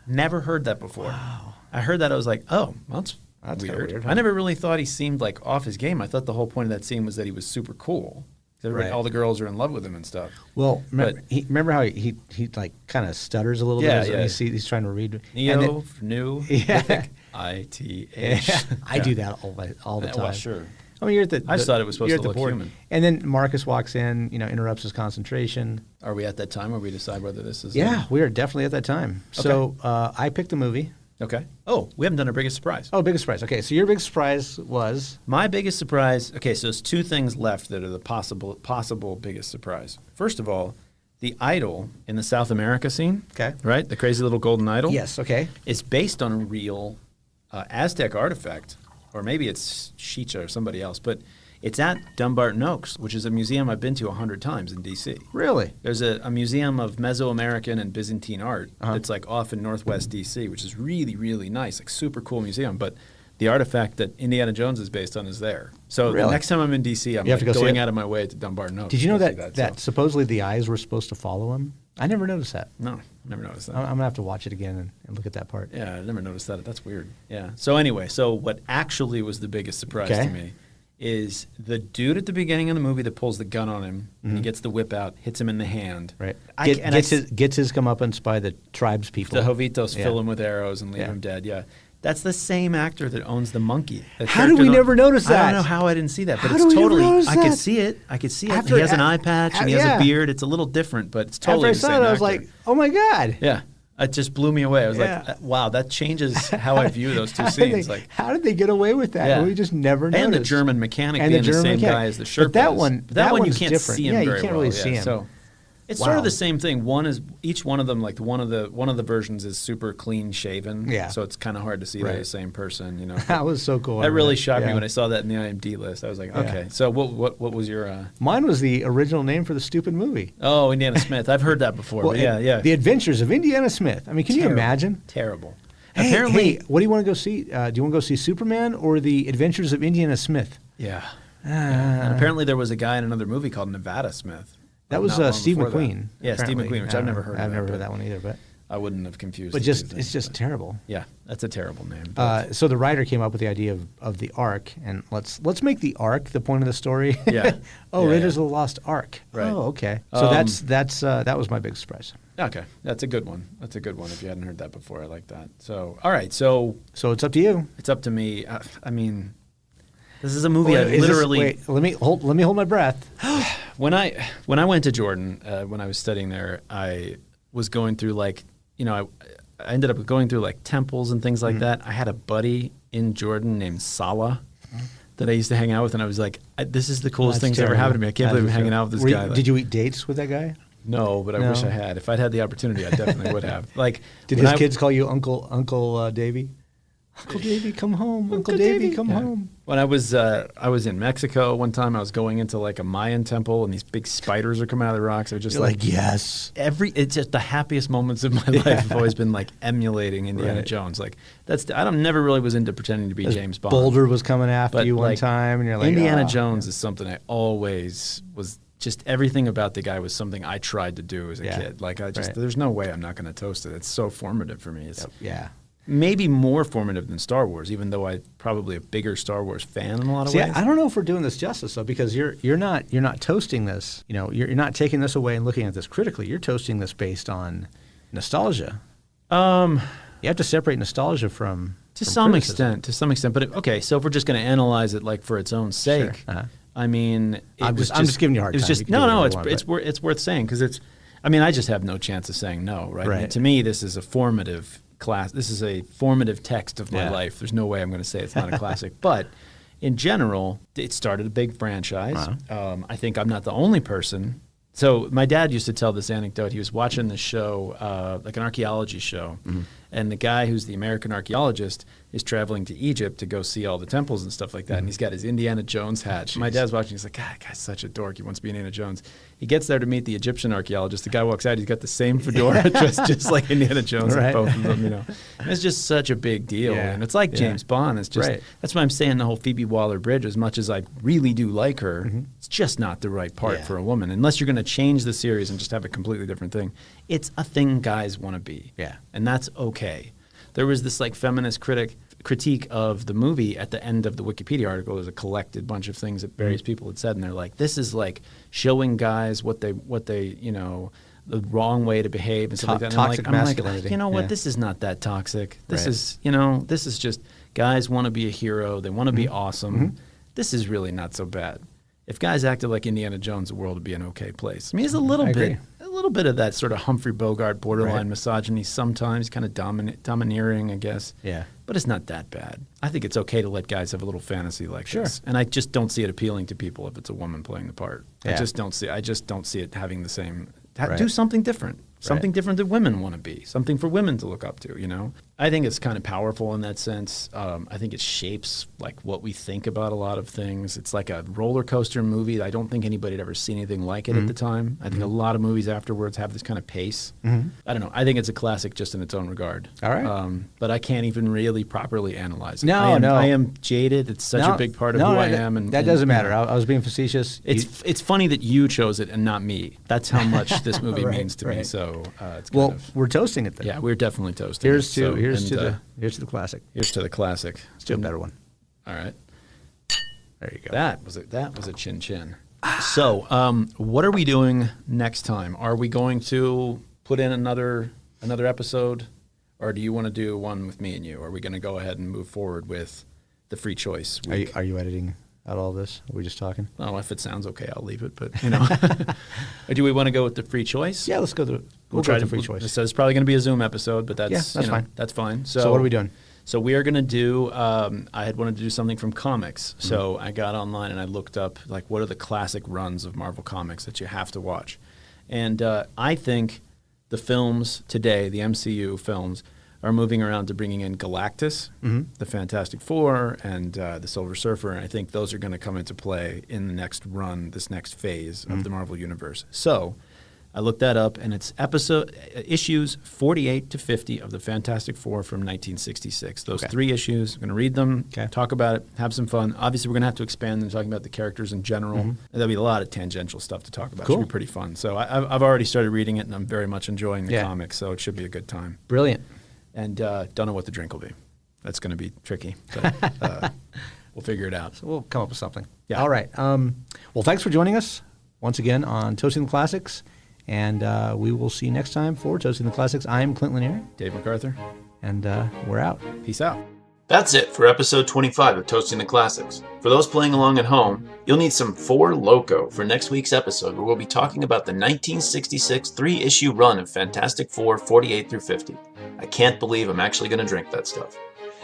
Never heard that before. Wow. I heard that. I was like, oh, well, that's kinda weird. weird, huh? I never really thought he seemed like off his game. I thought the whole point of that scene was that he was super cool. Right. All the girls are in love with him and stuff. Well, But- remember how he like kind of stutters a little Yeah, bit yeah. as he's trying to read. And Neo, new, Yeah. ITH. I do that all the Yeah, time. well, sure. I mean, you're at the. I just thought it was supposed you're to at the look board. human. And then Marcus walks in, interrupts his concentration. Are we at that time where we decide whether this is? Yeah, we are definitely at that time. So I picked a movie. Okay. Oh, we haven't done our biggest surprise. Oh, biggest surprise. Okay, so your big surprise was My biggest surprise. Okay, so there's 2 things left that are the possible biggest surprise. First of all, the idol in the South America scene. Okay. Right, the crazy little golden idol. yes. Okay. It's based on a real Aztec artifact, or maybe it's Chicha or somebody else, but It's at Dumbarton Oaks, which is a museum I've been to 100 times in D.C. Really? There's a museum of Mesoamerican and Byzantine art that's like off in northwest D.C., which is really, really nice, like super cool museum. But the artifact that Indiana Jones is based on is there. So the next time I'm in D.C., I'm like going out of my way to Dumbarton Oaks. Did you know that supposedly the eyes were supposed to follow him? I never noticed that. No, never noticed that. I'm going to have to watch it again and look at that part. Yeah, I never noticed that. That's weird. Yeah. So anyway, what actually was the biggest surprise to me is the dude at the beginning of the movie that pulls the gun on him, and he gets the whip out, hits him in the hand. Right. Gets his comeuppance by the tribes people. The Jovitos fill him with arrows and leave him dead. Yeah. That's the same actor that owns the monkey. How did we never notice that? I don't know how I didn't see that, but it's totally. I could see it. He has an eye patch and he has a beard. It's a little different, but it's totally the same actor. After I saw it, I was like, "Oh my god!" Yeah, it just blew me away. I was like, "Wow, that changes how I view those two scenes." How did they get away with that? Yeah. We just never noticed. And the German mechanic being the same guy as the Sherpas. But that one you can't different. see him very well. You can't really see him. So it's sort of the same thing. Each one of them, like one of the versions is super clean shaven. Yeah. So it's kind of hard to see they're the same person. You know. That was so cool. That really shocked me when I saw that in the IMDb list. I was like, okay. So what was your? Mine was the original name for the stupid movie. Oh, Indiana Smith. I've heard that before. Well, yeah. The Adventures of Indiana Smith. I mean, can you imagine? Terrible. Hey, what do you want to go see? Do you want to go see Superman or the Adventures of Indiana Smith? Yeah. And apparently there was a guy in another movie called Nevada Smith. That was Steve McQueen. Yeah, Steve McQueen, which I've never heard of. I've never heard that one either, but I wouldn't have confused. But it's just terrible. Yeah, that's a terrible name. So the writer came up with the idea of the Ark, and let's make the Ark the point of the story. Yeah. Raiders of the Lost Ark. Right. Oh, okay. So that was my big surprise. Okay, that's a good one. That's a good one. If you hadn't heard that before, I like that. So all right, so it's up to you. It's up to me. I mean, this is a movie I literally. Let me hold my breath. When I went to Jordan, when I was studying there, I was going through I ended up going through like temples and things like that. I had a buddy in Jordan named Salah that I used to hang out with, and I was like, this is the coolest thing that's ever happened to me. I can't believe I'm hanging out with this guy. Did you eat dates with that guy? No, but I wish I had. If I'd had the opportunity, I definitely would have. Did his kids call you Uncle Davey? Uncle Davey, come home. Uncle Davey, come home. When I was in Mexico one time, I was going into like a Mayan temple, and these big spiders are coming out of the rocks. I was just like, yes. It's just the happiest moments of my life have always been like emulating Indiana Jones. Like I never really was into pretending to be James Bond. Boulder was coming after you one time, and you're like, Indiana Jones is something I always was. Just everything about the guy was something I tried to do as a kid. Like there's no way I'm not going to toast it. It's so formative for me. It's maybe more formative than Star Wars, even though I'm probably a bigger Star Wars fan in a lot of ways. I don't know if we're doing this justice though, because you're not toasting this. You know, you're not taking this away and looking at this critically. You're toasting this based on nostalgia. You have to separate nostalgia from some extent. But okay, so if we're just going to analyze it like for its own sake. Sure. I mean, I'm just giving you a hard time. It was just it's worth saying because it's. I mean, I just have no chance of saying no, right? I mean, to me, this is a formative class. This is a formative text of my life. There's no way I'm going to say it's not a classic, but in general, it started a big franchise. I think I'm not the only person. So my dad used to tell this anecdote. He was watching this show, like an archaeology show, and the guy who's the American archaeologist is traveling to Egypt to go see all the temples and stuff like that, and he's got his Indiana Jones hat. Jeez. My dad's watching. He's like, God, that guy's such a dork. He wants to be Indiana Jones. He gets there to meet the Egyptian archaeologist. The guy walks out. He's got the same fedora, just like Indiana Jones, like both of them. You know, and it's just such a big deal, and it's like James Bond. It's just that's why I'm saying the whole Phoebe Waller-Bridge. As much as I really do like her, it's just not the right part for a woman. Unless you're going to change the series and just have a completely different thing, it's a thing guys want to be. Yeah, and that's okay. There was this like feminist critique of the movie at the end of the Wikipedia article. There's a collected bunch of things that various people had said, and they're like, this is like showing guys what they the wrong way to behave and stuff like that. And toxic masculinity. I'm like, you know what? This is not that toxic. This is, this is just guys want to be a hero. They want to be awesome. This is really not so bad. If guys acted like Indiana Jones, the world would be an okay place. I mean, it's a little bit of that sort of Humphrey Bogart borderline misogyny sometimes, kind of domineering, I guess. Yeah. But it's not that bad. I think it's okay to let guys have a little fantasy like this. And I just don't see it appealing to people if it's a woman playing the part. Yeah. I just don't see it having the same do something different. Something different that women want to be. Something for women to look up to, you know? I think it's kind of powerful in that sense. I think it shapes like what we think about a lot of things. It's like a roller coaster movie. I don't think anybody had ever seen anything like it at the time. I think a lot of movies afterwards have this kind of pace. I don't know. I think it's a classic just in its own regard. All right. But I can't even really properly analyze it. No, I am jaded. It's such a big part of who I am. And that doesn't matter. I was being facetious. It's funny that you chose it and not me. That's how much this movie means to me. So it's kind of, we're toasting it then. yeah, we're definitely toasting. Here's it. Here's to the classic. Here's to the classic. Let's do a better one. All right. There you go. That was a chin chin. So, what are we doing next time? Are we going to put in another episode, or do you want to do one with me and you? Are we going to go ahead and move forward with the free choice week? Are you editing out all this? Are we just talking? Well, if it sounds okay, I'll leave it. But or do we want to go with the free choice? Yeah, let's go through. We'll try go to to free choice. So it's probably going to be a Zoom episode, but that's fine. That's fine. So what are we doing? So we are going to do. I had wanted to do something from comics, so I got online and I looked up like what are the classic runs of Marvel Comics that you have to watch, and I think the films today, the MCU films, are moving around to bringing in Galactus, the Fantastic Four, and the Silver Surfer, and I think those are going to come into play in the next run, this next phase of the Marvel Universe. So I looked that up, and it's issues 48 to 50 of the Fantastic Four from 1966. Those 3 issues, I'm going to read them, talk about it, have some fun. Obviously, we're going to have to expand and talking about the characters in general. And there'll be a lot of tangential stuff to talk about. Cool. It should be pretty fun. So I've already started reading it, and I'm very much enjoying the comics, so it should be a good time. Brilliant. And don't know what the drink will be. That's going to be tricky, but we'll figure it out. So we'll come up with something. Yeah. All right. Well, thanks for joining us once again on Toasting the Classics. And we will see you next time for Toasting the Classics. I'm Clint Lanier. Dave McArthur. And we're out. Peace out. That's it for episode 25 of Toasting the Classics. For those playing along at home, you'll need some Four Loko for next week's episode, where we'll be talking about the 1966 3-issue run of Fantastic Four 48 through 50. I can't believe I'm actually going to drink that stuff.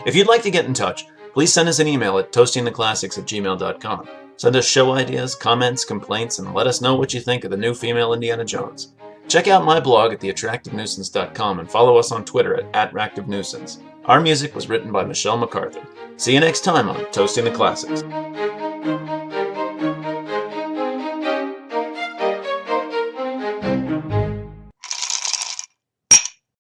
If you'd like to get in touch, please send us an email at toastingtheclassics@gmail.com. Send us show ideas, comments, complaints, and let us know what you think of the new female Indiana Jones. Check out my blog at theattractivenuisance.com and follow us on Twitter at @attractivenuisance. Our music was written by Michelle McArthur. See you next time on Toasting the Classics.